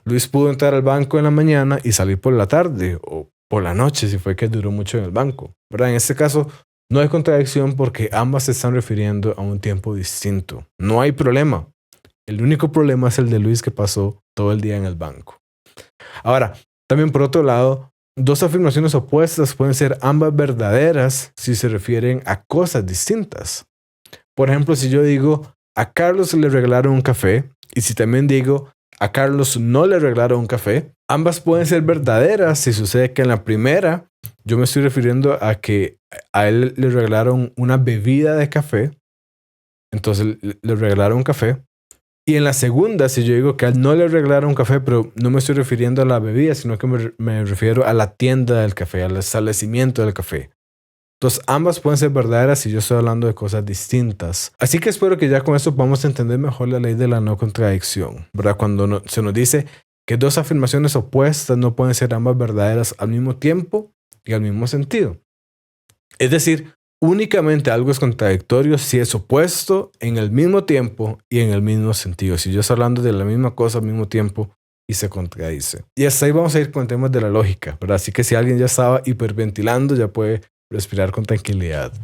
Luis pudo entrar al banco en la mañana y salir por la tarde o por la noche si fue que duró mucho en el banco, ¿verdad? En este caso no hay contradicción porque ambas se están refiriendo a un tiempo distinto. No hay problema. El único problema es el de Luis que pasó todo el día en el banco. Ahora, también por otro lado, dos afirmaciones opuestas pueden ser ambas verdaderas si se refieren a cosas distintas. Por ejemplo, si yo digo, a Carlos le regalaron un café, y si también digo, a Carlos no le regalaron un café, ambas pueden ser verdaderas si sucede que en la primera yo me estoy refiriendo a que a él le regalaron una bebida de café, entonces le regalaron un café. Y en la segunda, si yo digo que a él no le regalaron un café, pero no me estoy refiriendo a la bebida, sino que me refiero a la tienda del café, al establecimiento del café. Entonces, ambas pueden ser verdaderas si yo estoy hablando de cosas distintas. Así que espero que ya con esto podamos entender mejor la ley de la no contradicción, ¿verdad? Cuando se nos dice que dos afirmaciones opuestas no pueden ser ambas verdaderas al mismo tiempo y al mismo sentido. Es decir, únicamente algo es contradictorio si es opuesto en el mismo tiempo y en el mismo sentido. Si yo estoy hablando de la misma cosa al mismo tiempo y se contradice. Y hasta ahí vamos a ir con temas de la lógica, ¿verdad? Así que si alguien ya estaba hiperventilando, ya puede respirar con tranquilidad.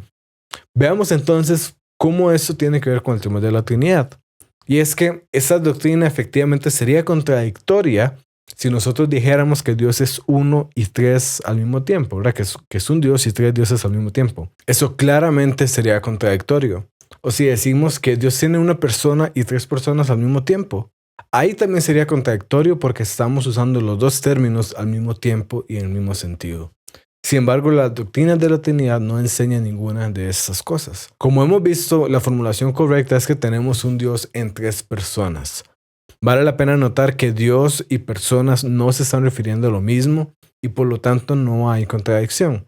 Veamos entonces cómo esto tiene que ver con el tema de la Trinidad. Y es que esta doctrina efectivamente sería contradictoria si nosotros dijéramos que Dios es uno y tres al mismo tiempo, ¿verdad? Que es un Dios y tres dioses al mismo tiempo. Eso claramente sería contradictorio. O si decimos que Dios tiene una persona y tres personas al mismo tiempo. Ahí también sería contradictorio porque estamos usando los dos términos al mismo tiempo y en el mismo sentido. Sin embargo, la doctrina de la Trinidad no enseña ninguna de esas cosas. Como hemos visto, la formulación correcta es que tenemos un Dios en tres personas. Vale la pena notar que Dios y personas no se están refiriendo a lo mismo y por lo tanto no hay contradicción.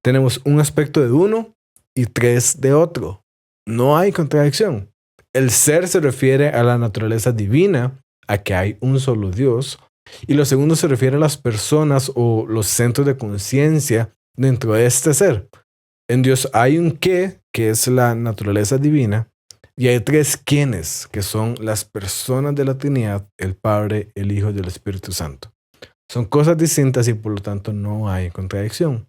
Tenemos un aspecto de uno y tres de otro. No hay contradicción. El ser se refiere a la naturaleza divina, a que hay un solo Dios. Y lo segundo se refiere a las personas o los centros de conciencia dentro de este ser. En Dios hay un qué, que es la naturaleza divina, y hay tres quiénes, que son las personas de la Trinidad, el Padre, el Hijo y el Espíritu Santo. Son cosas distintas y por lo tanto no hay contradicción.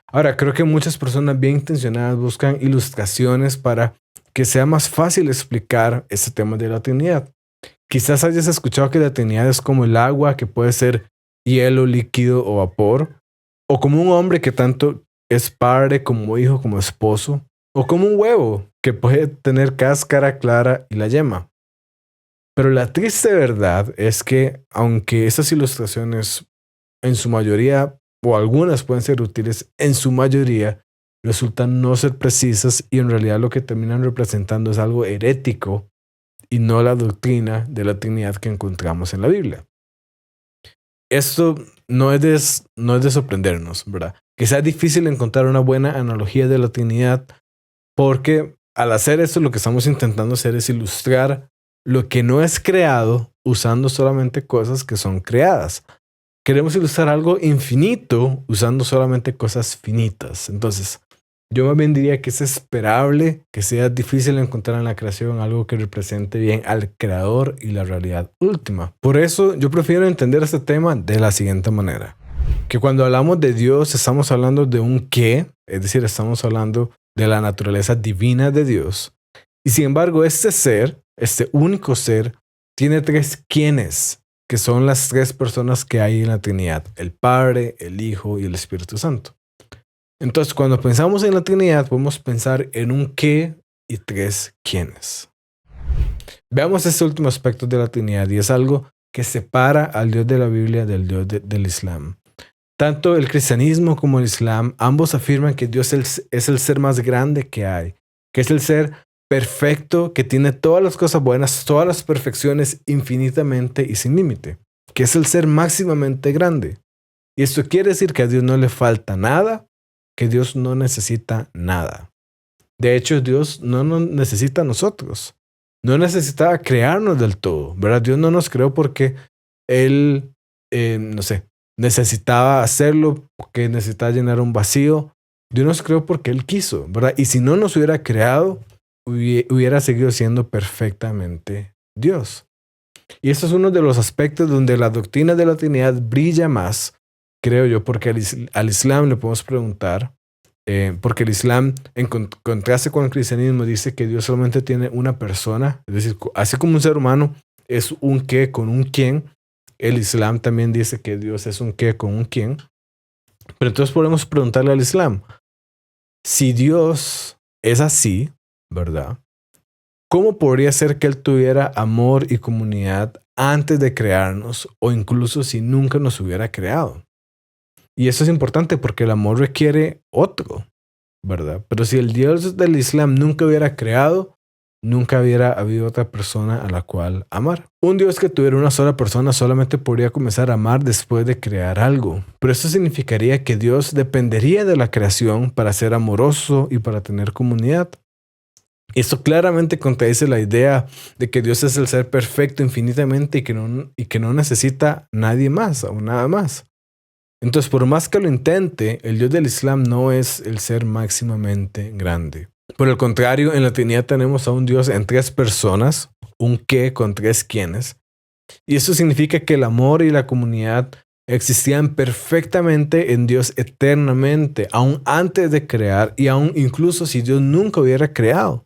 Ahora, creo que muchas personas bien intencionadas buscan ilustraciones para que sea más fácil explicar este tema de la Trinidad. Quizás hayas escuchado que la Trinidad es como el agua, que puede ser hielo, líquido o vapor, o como un hombre que tanto es padre como hijo, como esposo, o como un huevo que puede tener cáscara clara y la yema. Pero la triste verdad es que, aunque estas ilustraciones en su mayoría, o algunas pueden ser útiles, en su mayoría resultan no ser precisas y en realidad lo que terminan representando es algo herético y no la doctrina de la Trinidad que encontramos en la Biblia. Esto no es de sorprendernos, ¿verdad? Que sea difícil encontrar una buena analogía de la Trinidad porque al hacer esto lo que estamos intentando hacer es ilustrar lo que no es creado usando solamente cosas que son creadas. Queremos ilustrar algo infinito usando solamente cosas finitas. Entonces, yo más bien diría que es esperable que sea difícil encontrar en la creación algo que represente bien al creador y la realidad última. Por eso yo prefiero entender este tema de la siguiente manera. Que cuando hablamos de Dios estamos hablando de un qué, es decir, estamos hablando de la naturaleza divina de Dios. Y sin embargo, este ser, este único ser, tiene tres quiénes, que son las tres personas que hay en la Trinidad, el Padre, el Hijo y el Espíritu Santo. Entonces, cuando pensamos en la Trinidad, podemos pensar en un qué y tres quiénes. Veamos este último aspecto de la Trinidad y es algo que separa al Dios de la Biblia del Dios del Islam. Tanto el cristianismo como el Islam, ambos afirman que Dios es el ser más grande que hay, que es el ser perfecto, que tiene todas las cosas buenas, todas las perfecciones infinitamente y sin límite, que es el ser máximamente grande. Y esto quiere decir que a Dios no le falta nada, que Dios no necesita nada. De hecho, Dios no nos necesita a nosotros. No necesitaba crearnos del todo, ¿verdad? Dios no nos creó porque Él, necesitaba hacerlo, porque necesitaba llenar un vacío. Dios nos creó porque Él quiso, ¿verdad? Y si no nos hubiera creado, hubiera seguido siendo perfectamente Dios. Y eso es uno de los aspectos donde la doctrina de la Trinidad brilla más, creo yo, porque al Islam le podemos preguntar, porque el Islam, en contraste con el cristianismo, dice que Dios solamente tiene una persona, es decir, así como un ser humano es un qué con un quién, el Islam también dice que Dios es un qué con un quién. Pero entonces podemos preguntarle al Islam, si Dios es así, ¿verdad? ¿Cómo podría ser que Él tuviera amor y comunidad antes de crearnos o incluso si nunca nos hubiera creado? Y eso es importante porque el amor requiere otro, ¿verdad? Pero si el Dios del Islam nunca hubiera creado, nunca hubiera habido otra persona a la cual amar. Un Dios que tuviera una sola persona solamente podría comenzar a amar después de crear algo. Pero eso significaría que Dios dependería de la creación para ser amoroso y para tener comunidad. Esto claramente contradice la idea de que Dios es el ser perfecto infinitamente y que no necesita nadie más o nada más. Entonces, por más que lo intente, el Dios del Islam no es el ser máximamente grande. Por el contrario, en la Trinidad tenemos a un Dios en tres personas, un qué con tres quiénes. Y eso significa que el amor y la comunidad existían perfectamente en Dios eternamente, aún antes de crear y aún incluso si Dios nunca hubiera creado.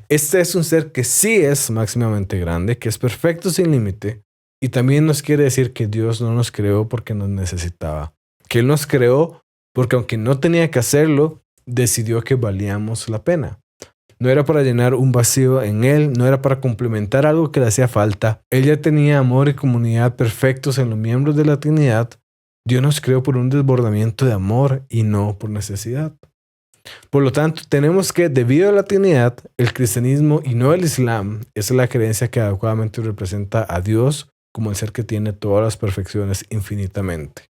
Este es un ser que sí es máximamente grande, que es perfecto sin límite, y también nos quiere decir que Dios no nos creó porque nos necesitaba, que Él nos creó porque aunque no tenía que hacerlo, decidió que valíamos la pena. No era para llenar un vacío en Él, no era para complementar algo que le hacía falta. Él ya tenía amor y comunidad perfectos en los miembros de la Trinidad. Dios nos creó por un desbordamiento de amor y no por necesidad. Por lo tanto, tenemos que, debido a la Trinidad, el cristianismo y no el Islam es la creencia que adecuadamente representa a Dios como el ser que tiene todas las perfecciones infinitamente.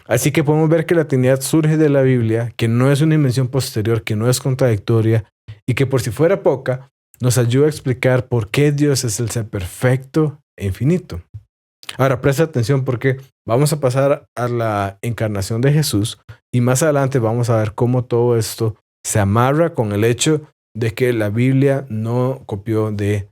Así que podemos ver que la Trinidad surge de la Biblia, que no es una invención posterior, que no es contradictoria y que por si fuera poca, nos ayuda a explicar por qué Dios es el ser perfecto e infinito. Ahora, presta atención porque vamos a pasar a la encarnación de Jesús y más adelante vamos a ver cómo todo esto se amarra con el hecho de que la Biblia no copió de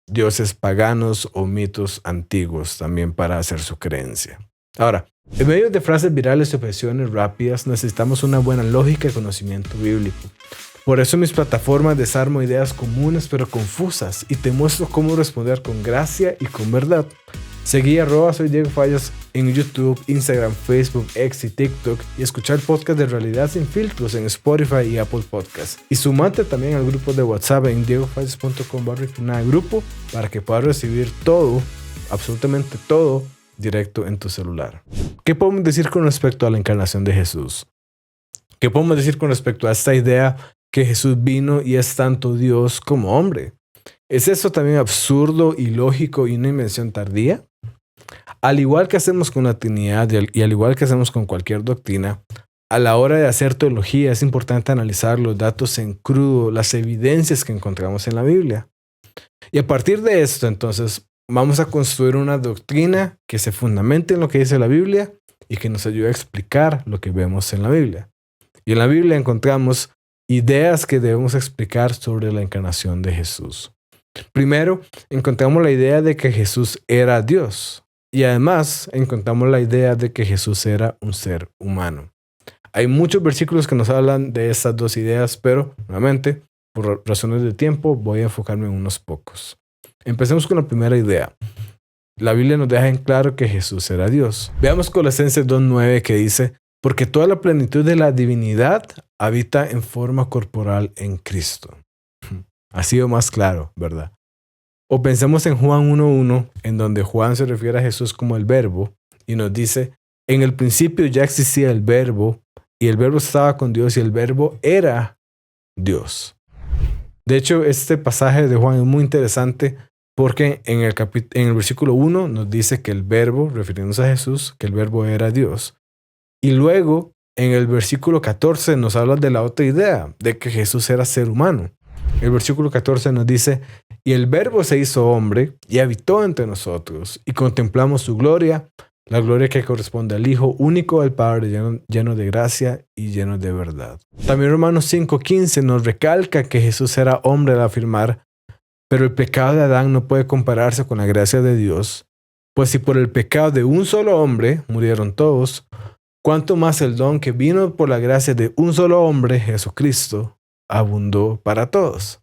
dioses paganos o mitos antiguos también para hacer su creencia. Ahora, en medio de frases virales y objeciones rápidas, necesitamos una buena lógica y conocimiento bíblico. Por eso en mis plataformas desarmo ideas comunes pero confusas y te muestro cómo responder con gracia y con verdad. Seguí @soy Diego Fallas en YouTube, Instagram, Facebook, X y TikTok y escuchar podcast de Realidad Sin Filtros en Spotify y Apple Podcasts. Y sumate también al grupo de WhatsApp en diegofallas.com/grupo para que puedas recibir todo, absolutamente todo, directo en tu celular. ¿Qué podemos decir con respecto a la encarnación de Jesús? ¿Qué podemos decir con respecto a esta idea que Jesús vino y es tanto Dios como hombre? ¿Es eso también absurdo, ilógico y una invención tardía? Al igual que hacemos con la Trinidad y al igual que hacemos con cualquier doctrina, a la hora de hacer teología es importante analizar los datos en crudo, las evidencias que encontramos en la Biblia. Y a partir de esto, entonces, vamos a construir una doctrina que se fundamente en lo que dice la Biblia y que nos ayude a explicar lo que vemos en la Biblia. Y en la Biblia encontramos ideas que debemos explicar sobre la encarnación de Jesús. Primero, encontramos la idea de que Jesús era Dios. Y además, encontramos la idea de que Jesús era un ser humano. Hay muchos versículos que nos hablan de estas dos ideas, pero, nuevamente, por razones de tiempo, voy a enfocarme en unos pocos. Empecemos con la primera idea. La Biblia nos deja en claro que Jesús era Dios. Veamos Colosenses 2:9 que dice: porque toda la plenitud de la divinidad habita en forma corporal en Cristo. Ha sido más claro, ¿verdad? O pensemos en Juan 1:1, en donde Juan se refiere a Jesús como el Verbo y nos dice: en el principio ya existía el Verbo y el Verbo estaba con Dios y el Verbo era Dios. De hecho, este pasaje de Juan es muy interesante porque en el versículo 1 nos dice que el Verbo, refiriéndose a Jesús, que el Verbo era Dios. Y luego, en el versículo 14 nos habla de la otra idea, de que Jesús era ser humano. El versículo 14 nos dice: y el Verbo se hizo hombre y habitó entre nosotros, y contemplamos su gloria, la gloria que corresponde al Hijo único del Padre, lleno de gracia y lleno de verdad. También Romanos 5:15 nos recalca que Jesús era hombre al afirmar: pero el pecado de Adán no puede compararse con la gracia de Dios, pues si por el pecado de un solo hombre murieron todos, cuánto más el don que vino por la gracia de un solo hombre, Jesucristo, abundó para todos.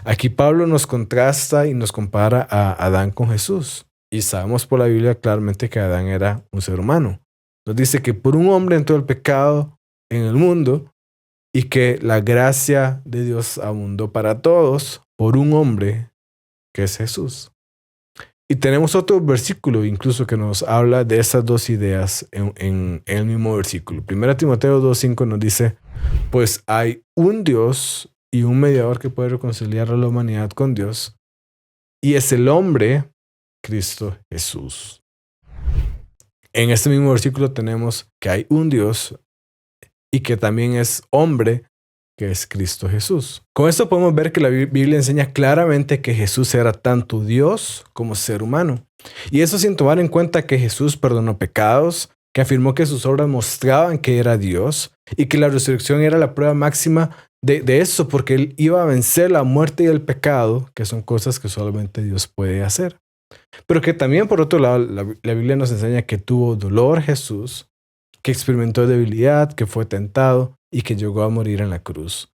Aquí Pablo nos contrasta y nos compara a Adán con Jesús. Y sabemos por la Biblia claramente que Adán era un ser humano. Nos dice que por un hombre entró el pecado en el mundo y que la gracia de Dios abundó para todos por un hombre que es Jesús. Y tenemos otro versículo incluso que nos habla de esas dos ideas en el mismo versículo. 1 Timoteo 2:5 nos dice: pues hay un Dios y un mediador que puede reconciliar a la humanidad con Dios, y es el hombre Cristo Jesús. En este mismo versículo tenemos que hay un Dios y que también es hombre, que es Cristo Jesús. Con esto podemos ver que la Biblia enseña claramente que Jesús era tanto Dios como ser humano. Y eso sin tomar en cuenta que Jesús perdonó pecados, que afirmó que sus obras mostraban que era Dios y que la resurrección era la prueba máxima de eso, porque Él iba a vencer la muerte y el pecado, que son cosas que solamente Dios puede hacer. Pero que también, por otro lado, la Biblia nos enseña que tuvo dolor Jesús, que experimentó debilidad, que fue tentado y que llegó a morir en la cruz.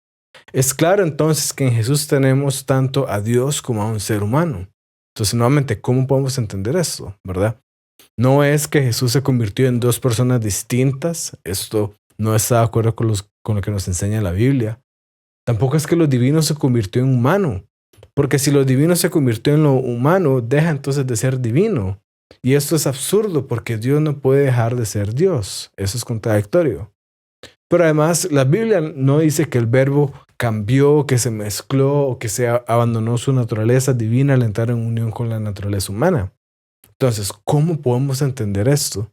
Es claro entonces que en Jesús tenemos tanto a Dios como a un ser humano. Entonces, nuevamente, ¿cómo podemos entender esto? ¿Verdad? No es que Jesús se convirtió en dos personas distintas. Esto no está de acuerdo con lo que nos enseña la Biblia. Tampoco es que lo divino se convirtió en humano. Porque si lo divino se convirtió en lo humano, deja entonces de ser divino. Y esto es absurdo porque Dios no puede dejar de ser Dios. Eso es contradictorio. Pero además, la Biblia no dice que el Verbo cambió, que se mezcló o que se abandonó su naturaleza divina al entrar en unión con la naturaleza humana. Entonces, ¿cómo podemos entender esto?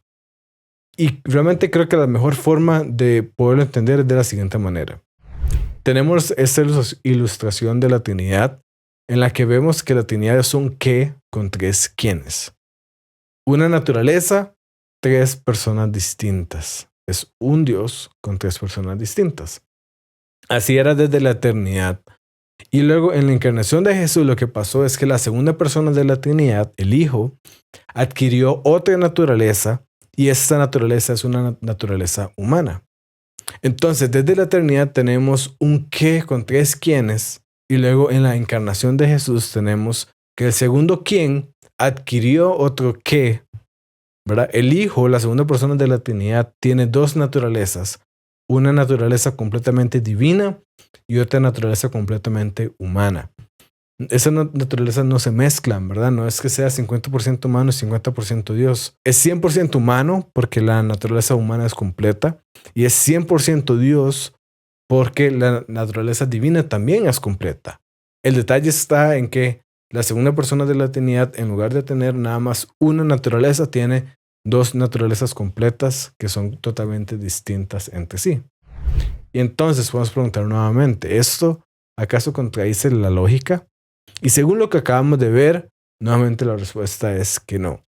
Y realmente creo que la mejor forma de poderlo entender es de la siguiente manera. tenemos esta ilustración de la Trinidad en la que vemos que la Trinidad es un qué con tres quiénes. Una naturaleza, tres personas distintas. Es un Dios con tres personas distintas. Así era desde la eternidad. Y luego en la encarnación de Jesús lo que pasó es que la segunda persona de la Trinidad, el Hijo, adquirió otra naturaleza y esta naturaleza es una naturaleza humana. Entonces desde la eternidad tenemos un qué con tres quiénes y luego en la encarnación de Jesús tenemos que el segundo quién adquirió otro qué, ¿verdad? El Hijo, la segunda persona de la Trinidad, tiene dos naturalezas, una naturaleza completamente divina y otra naturaleza completamente humana. Esas naturalezas no se mezclan, ¿verdad? No es que sea 50% humano y 50% Dios. Es 100% humano porque la naturaleza humana es completa y es 100% Dios porque la naturaleza divina también es completa. El detalle está en que la segunda persona de la Trinidad, en lugar de tener nada más una naturaleza, tiene dos naturalezas completas que son totalmente distintas entre sí. Y entonces podemos preguntar nuevamente, ¿esto acaso contradice la lógica? Y según lo que acabamos de ver, nuevamente la respuesta es que no.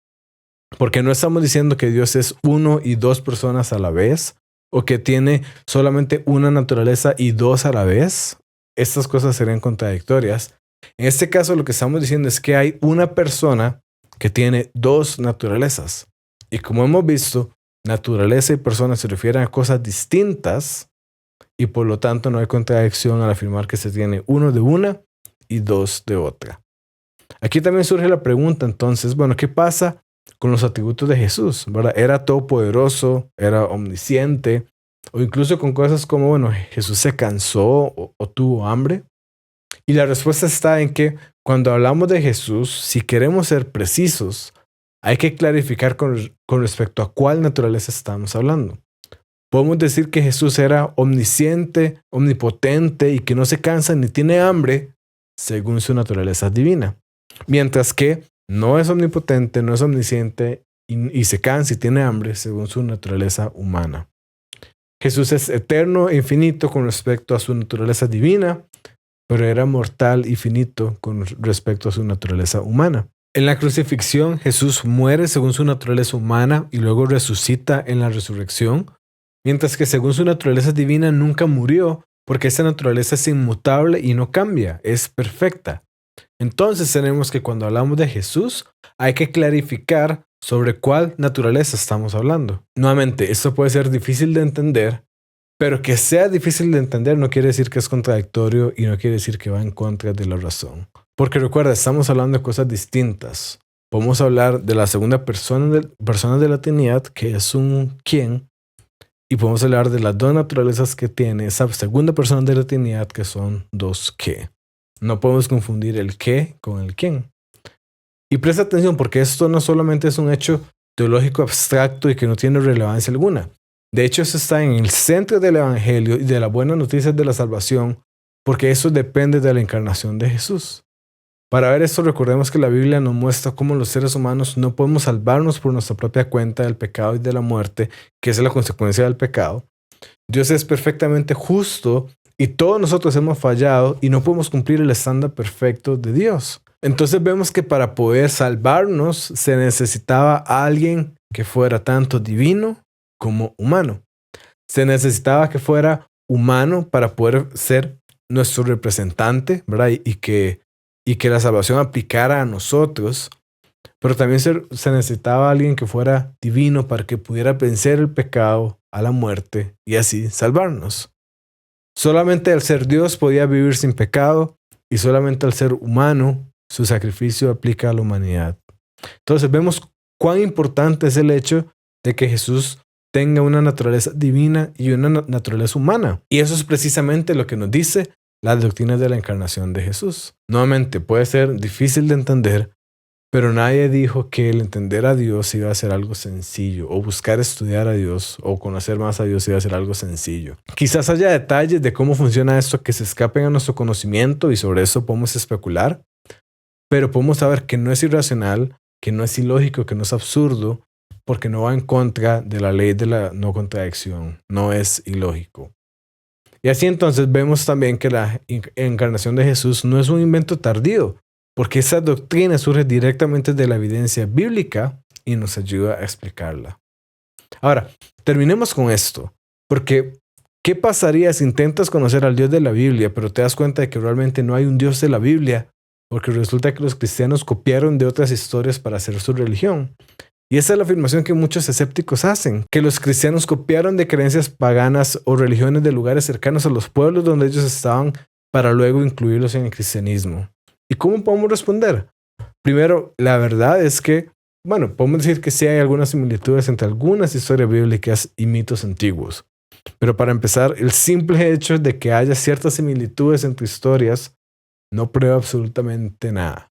Porque no estamos diciendo que Dios es uno y dos personas a la vez, o que tiene solamente una naturaleza y dos a la vez. Estas cosas serían contradictorias. En este caso lo que estamos diciendo es que hay una persona que tiene dos naturalezas. Y como hemos visto, naturaleza y persona se refieren a cosas distintas y por lo tanto no hay contradicción al afirmar que se tiene uno de una y dos de otra. Aquí también surge la pregunta entonces, bueno, ¿qué pasa con los atributos de Jesús? ¿Verdad? ¿Era todopoderoso? ¿Era omnisciente? O incluso con cosas como, bueno, Jesús se cansó o tuvo hambre. Y la respuesta está en que cuando hablamos de Jesús, si queremos ser precisos, hay que clarificar con respecto a cuál naturaleza estamos hablando. Podemos decir que Jesús era omnisciente, omnipotente y que no se cansa ni tiene hambre según su naturaleza divina. Mientras que no es omnipotente, no es omnisciente y se cansa y tiene hambre según su naturaleza humana. Jesús es eterno e infinito con respecto a su naturaleza divina, pero era mortal y finito con respecto a su naturaleza humana. En la crucifixión, Jesús muere según su naturaleza humana y luego resucita en la resurrección, mientras que según su naturaleza divina nunca murió, porque esa naturaleza es inmutable y no cambia, es perfecta. Entonces tenemos que cuando hablamos de Jesús, hay que clarificar sobre cuál naturaleza estamos hablando. Nuevamente, esto puede ser difícil de entender, pero que sea difícil de entender no quiere decir que es contradictorio y no quiere decir que va en contra de la razón. Porque recuerda, estamos hablando de cosas distintas. Podemos hablar de la segunda persona de la Trinidad, que es un quién, y podemos hablar de las dos naturalezas que tiene esa segunda persona de la Trinidad, que son dos qué. No podemos confundir el qué con el quién. Y presta atención porque esto no solamente es un hecho teológico abstracto y que no tiene relevancia alguna. De hecho, eso está en el centro del Evangelio y de las buenas noticias de la salvación, porque eso depende de la encarnación de Jesús. Para ver esto, recordemos que la Biblia nos muestra cómo los seres humanos no podemos salvarnos por nuestra propia cuenta del pecado y de la muerte, que es la consecuencia del pecado. Dios es perfectamente justo y todos nosotros hemos fallado y no podemos cumplir el estándar perfecto de Dios. Entonces vemos que para poder salvarnos se necesitaba alguien que fuera tanto divino como humano. Se necesitaba que fuera humano para poder ser nuestro representante, ¿verdad? Y que la salvación aplicara a nosotros, pero también se necesitaba alguien que fuera divino para que pudiera vencer el pecado a la muerte y así salvarnos. Solamente al ser Dios podía vivir sin pecado y solamente al ser humano su sacrificio aplica a la humanidad. Entonces vemos cuán importante es el hecho de que Jesús tenga una naturaleza divina y una naturaleza humana. Y eso es precisamente lo que nos dice la doctrina de la encarnación de Jesús. Nuevamente, puede ser difícil de entender, pero nadie dijo que el entender a Dios iba a ser algo sencillo, o buscar estudiar a Dios, o conocer más a Dios iba a ser algo sencillo. Quizás haya detalles de cómo funciona esto que se escapen a nuestro conocimiento y sobre eso podemos especular, pero podemos saber que no es irracional, que no es ilógico, que no es absurdo, porque no va en contra de la ley de la no contradicción, no es ilógico. Y así entonces vemos también que la encarnación de Jesús no es un invento tardío, porque esa doctrina surge directamente de la evidencia bíblica y nos ayuda a explicarla. Ahora, terminemos con esto, porque ¿qué pasaría si intentas conocer al Dios de la Biblia, pero te das cuenta de que realmente no hay un Dios de la Biblia? Porque resulta que los cristianos copiaron de otras historias para hacer su religión. Y esa es la afirmación que muchos escépticos hacen, que los cristianos copiaron de creencias paganas o religiones de lugares cercanos a los pueblos donde ellos estaban para luego incluirlos en el cristianismo. ¿Y cómo podemos responder? Primero, la verdad es que, podemos decir que sí hay algunas similitudes entre algunas historias bíblicas y mitos antiguos. Pero para empezar, el simple hecho de que haya ciertas similitudes entre historias no prueba absolutamente nada.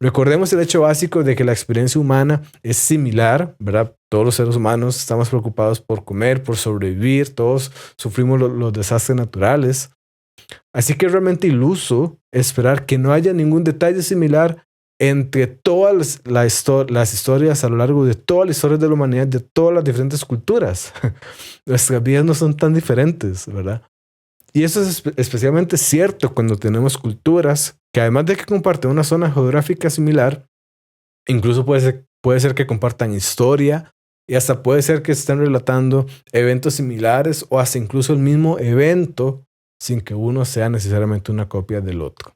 Recordemos el hecho básico de que la experiencia humana es similar, ¿verdad? Todos los seres humanos estamos preocupados por comer, por sobrevivir, todos sufrimos los desastres naturales. Así que es realmente iluso esperar que no haya ningún detalle similar entre todas las historias a lo largo de toda la historia de la humanidad, de todas las diferentes culturas. Nuestras vidas no son tan diferentes, ¿verdad? Y eso es especialmente cierto cuando tenemos culturas que además de que comparten una zona geográfica similar, incluso puede ser que compartan historia y hasta puede ser que estén relatando eventos similares o hasta incluso el mismo evento sin que uno sea necesariamente una copia del otro.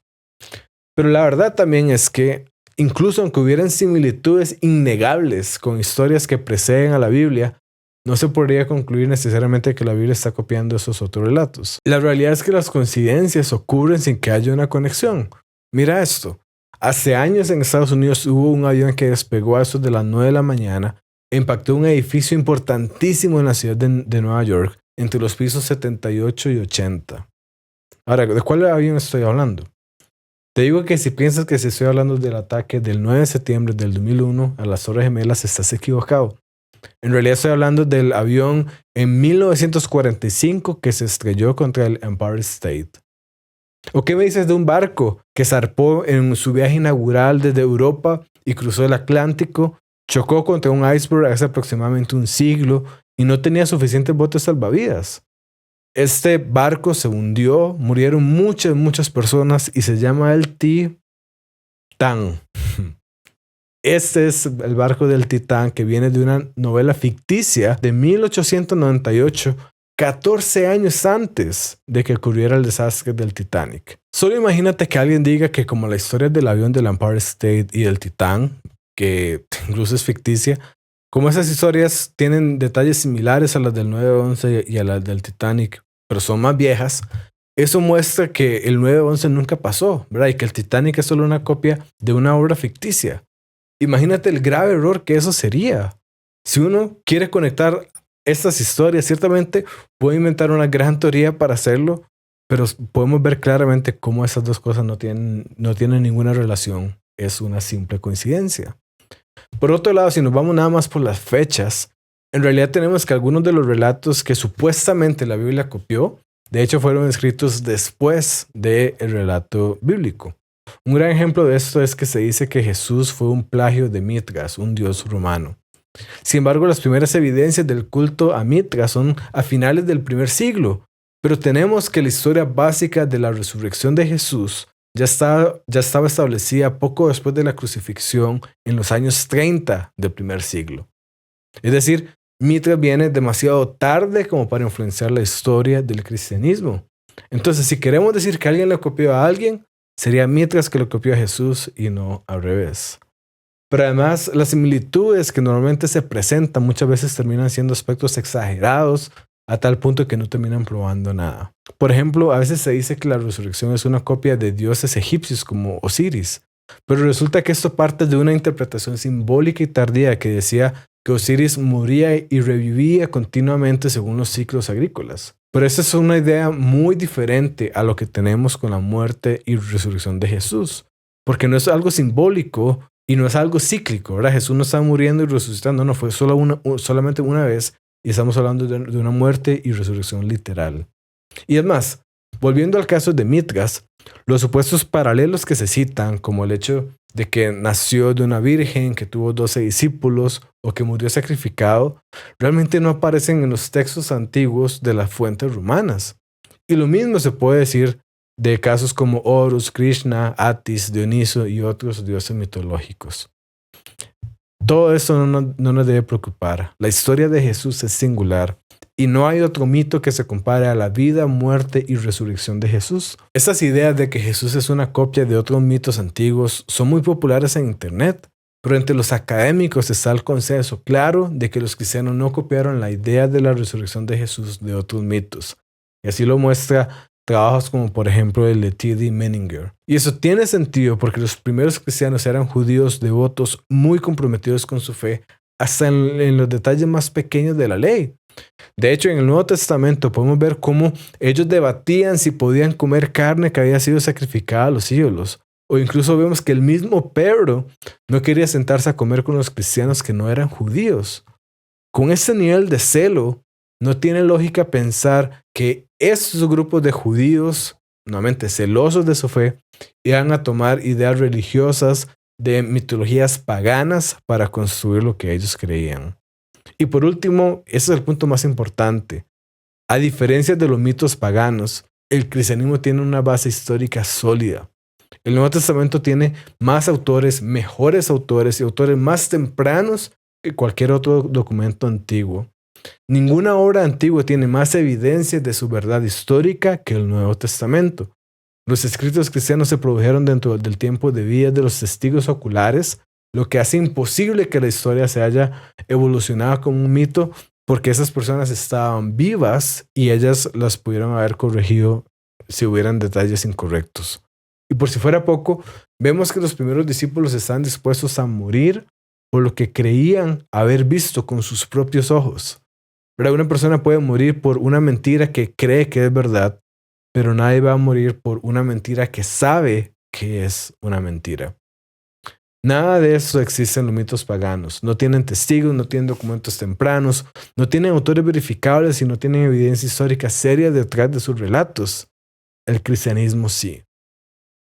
Pero la verdad también es que incluso aunque hubieran similitudes innegables con historias que preceden a la Biblia, no se podría concluir necesariamente que la Biblia está copiando esos otros relatos. La realidad es que las coincidencias ocurren sin que haya una conexión. Mira esto. Hace años en Estados Unidos hubo un avión que despegó a eso de las 9 de la mañana e impactó un edificio importantísimo en la ciudad de Nueva York, entre los pisos 78 y 80. Ahora, ¿de cuál avión estoy hablando? Te digo que si piensas que si estoy hablando del ataque del 9 de septiembre del 2001 a las Torres Gemelas, estás equivocado. En realidad estoy hablando del avión en 1945 que se estrelló contra el Empire State. ¿O qué me dices de un barco que zarpó en su viaje inaugural desde Europa y cruzó el Atlántico, chocó contra un iceberg hace aproximadamente un siglo y no tenía suficientes botes salvavidas? Este barco se hundió, murieron muchas personas y se llama el Titán. Este es el barco del Titán que viene de una novela ficticia de 1898, 14 años antes de que ocurriera el desastre del Titanic. Solo imagínate que alguien diga que como la historia del avión del Empire State y del Titán, que incluso es ficticia, como esas historias tienen detalles similares a las del 9/11 y a las del Titanic, pero son más viejas, eso muestra que el 9/11 nunca pasó, ¿verdad? Y que el Titanic es solo una copia de una obra ficticia. Imagínate el grave error que eso sería. Si uno quiere conectar estas historias, ciertamente puede inventar una gran teoría para hacerlo, pero podemos ver claramente cómo esas dos cosas no tienen ninguna relación. Es una simple coincidencia. Por otro lado, si nos vamos nada más por las fechas, en realidad tenemos que algunos de los relatos que supuestamente la Biblia copió, de hecho fueron escritos después del relato bíblico. Un gran ejemplo de esto es que se dice que Jesús fue un plagio de Mitras, un dios romano. Sin embargo, las primeras evidencias del culto a Mitra son a finales del primer siglo, pero tenemos que la historia básica de la resurrección de Jesús ya estaba establecida poco después de la crucifixión en los años 30 del primer siglo. Es decir, Mitra viene demasiado tarde como para influenciar la historia del cristianismo. Entonces, si queremos decir que alguien le copió a alguien, sería Mitras que le copió a Jesús y no al revés. Pero además, las similitudes que normalmente se presentan muchas veces terminan siendo aspectos exagerados a tal punto que no terminan probando nada. Por ejemplo, a veces se dice que la resurrección es una copia de dioses egipcios como Osiris, pero resulta que esto parte de una interpretación simbólica y tardía que decía que Osiris moría y revivía continuamente según los ciclos agrícolas. Pero esa es una idea muy diferente a lo que tenemos con la muerte y resurrección de Jesús, porque no es algo simbólico y no es algo cíclico, ¿verdad? Jesús no está muriendo y resucitando, no, fue solamente una vez y estamos hablando de una muerte y resurrección literal. Y es más, volviendo al caso de Mitras, los supuestos paralelos que se citan, como el hecho de que nació de una virgen, que tuvo 12 discípulos o que murió sacrificado, realmente no aparecen en los textos antiguos de las fuentes romanas. Y lo mismo se puede decir de casos como Horus, Krishna, Atis, Dioniso y otros dioses mitológicos. Todo eso no nos debe preocupar. La historia de Jesús es singular y no hay otro mito que se compare a la vida, muerte y resurrección de Jesús. Estas ideas de que Jesús es una copia de otros mitos antiguos son muy populares en Internet, pero entre los académicos está el consenso claro de que los cristianos no copiaron la idea de la resurrección de Jesús de otros mitos. Y así lo muestra trabajos como por ejemplo el de T.D. Menninger. Y eso tiene sentido porque los primeros cristianos eran judíos devotos muy comprometidos con su fe, hasta en los detalles más pequeños de la ley. De hecho, en el Nuevo Testamento podemos ver cómo ellos debatían si podían comer carne que había sido sacrificada a los ídolos. O incluso vemos que el mismo Pedro no quería sentarse a comer con los cristianos que no eran judíos. Con ese nivel de celo, no tiene lógica pensar que estos grupos de judíos, nuevamente celosos de su fe, iban a tomar ideas religiosas de mitologías paganas para construir lo que ellos creían. Y por último, ese es el punto más importante. A diferencia de los mitos paganos, el cristianismo tiene una base histórica sólida. El Nuevo Testamento tiene más autores, mejores autores y autores más tempranos que cualquier otro documento antiguo. Ninguna obra antigua tiene más evidencias de su verdad histórica que el Nuevo Testamento. Los escritos cristianos se produjeron dentro del tiempo de vida de los testigos oculares, lo que hace imposible que la historia se haya evolucionado como un mito porque esas personas estaban vivas y ellas las pudieron haber corregido si hubieran detalles incorrectos. Y por si fuera poco, vemos que los primeros discípulos están dispuestos a morir por lo que creían haber visto con sus propios ojos. Pero una persona puede morir por una mentira que cree que es verdad, pero nadie va a morir por una mentira que sabe que es una mentira. Nada de eso existe en los mitos paganos. No tienen testigos, no tienen documentos tempranos, no tienen autores verificables y no tienen evidencia histórica seria detrás de sus relatos. El cristianismo sí.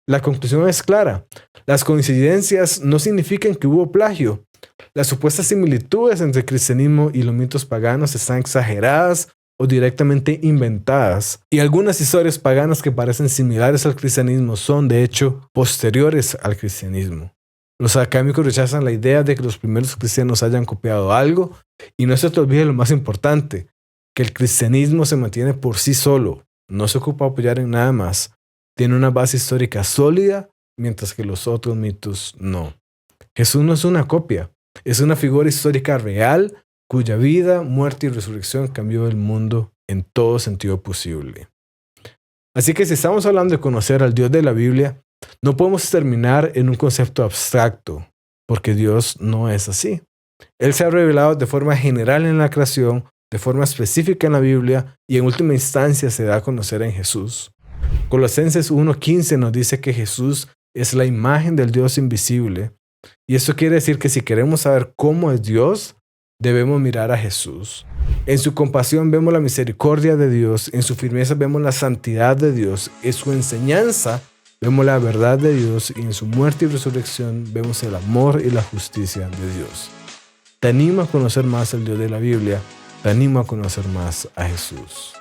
La conclusión es clara. Las coincidencias no significan que hubo plagio. Las supuestas similitudes entre el cristianismo y los mitos paganos están exageradas o directamente inventadas. Y algunas historias paganas que parecen similares al cristianismo son, de hecho, posteriores al cristianismo. Los académicos rechazan la idea de que los primeros cristianos hayan copiado algo y no se te olvide lo más importante, que el cristianismo se mantiene por sí solo, no se ocupa de apoyar en nada más. Tiene una base histórica sólida, mientras que los otros mitos no. Jesús no es una copia, es una figura histórica real cuya vida, muerte y resurrección cambió el mundo en todo sentido posible. Así que si estamos hablando de conocer al Dios de la Biblia, no podemos terminar en un concepto abstracto, porque Dios no es así. Él se ha revelado de forma general en la creación, de forma específica en la Biblia y en última instancia se da a conocer en Jesús. Colosenses 1:15 nos dice que Jesús es la imagen del Dios invisible. Y eso quiere decir que si queremos saber cómo es Dios, debemos mirar a Jesús. En su compasión vemos la misericordia de Dios, en su firmeza vemos la santidad de Dios, en su enseñanza vemos la verdad de Dios y en su muerte y resurrección vemos el amor y la justicia de Dios. Te animo a conocer más al Dios de la Biblia, te animo a conocer más a Jesús.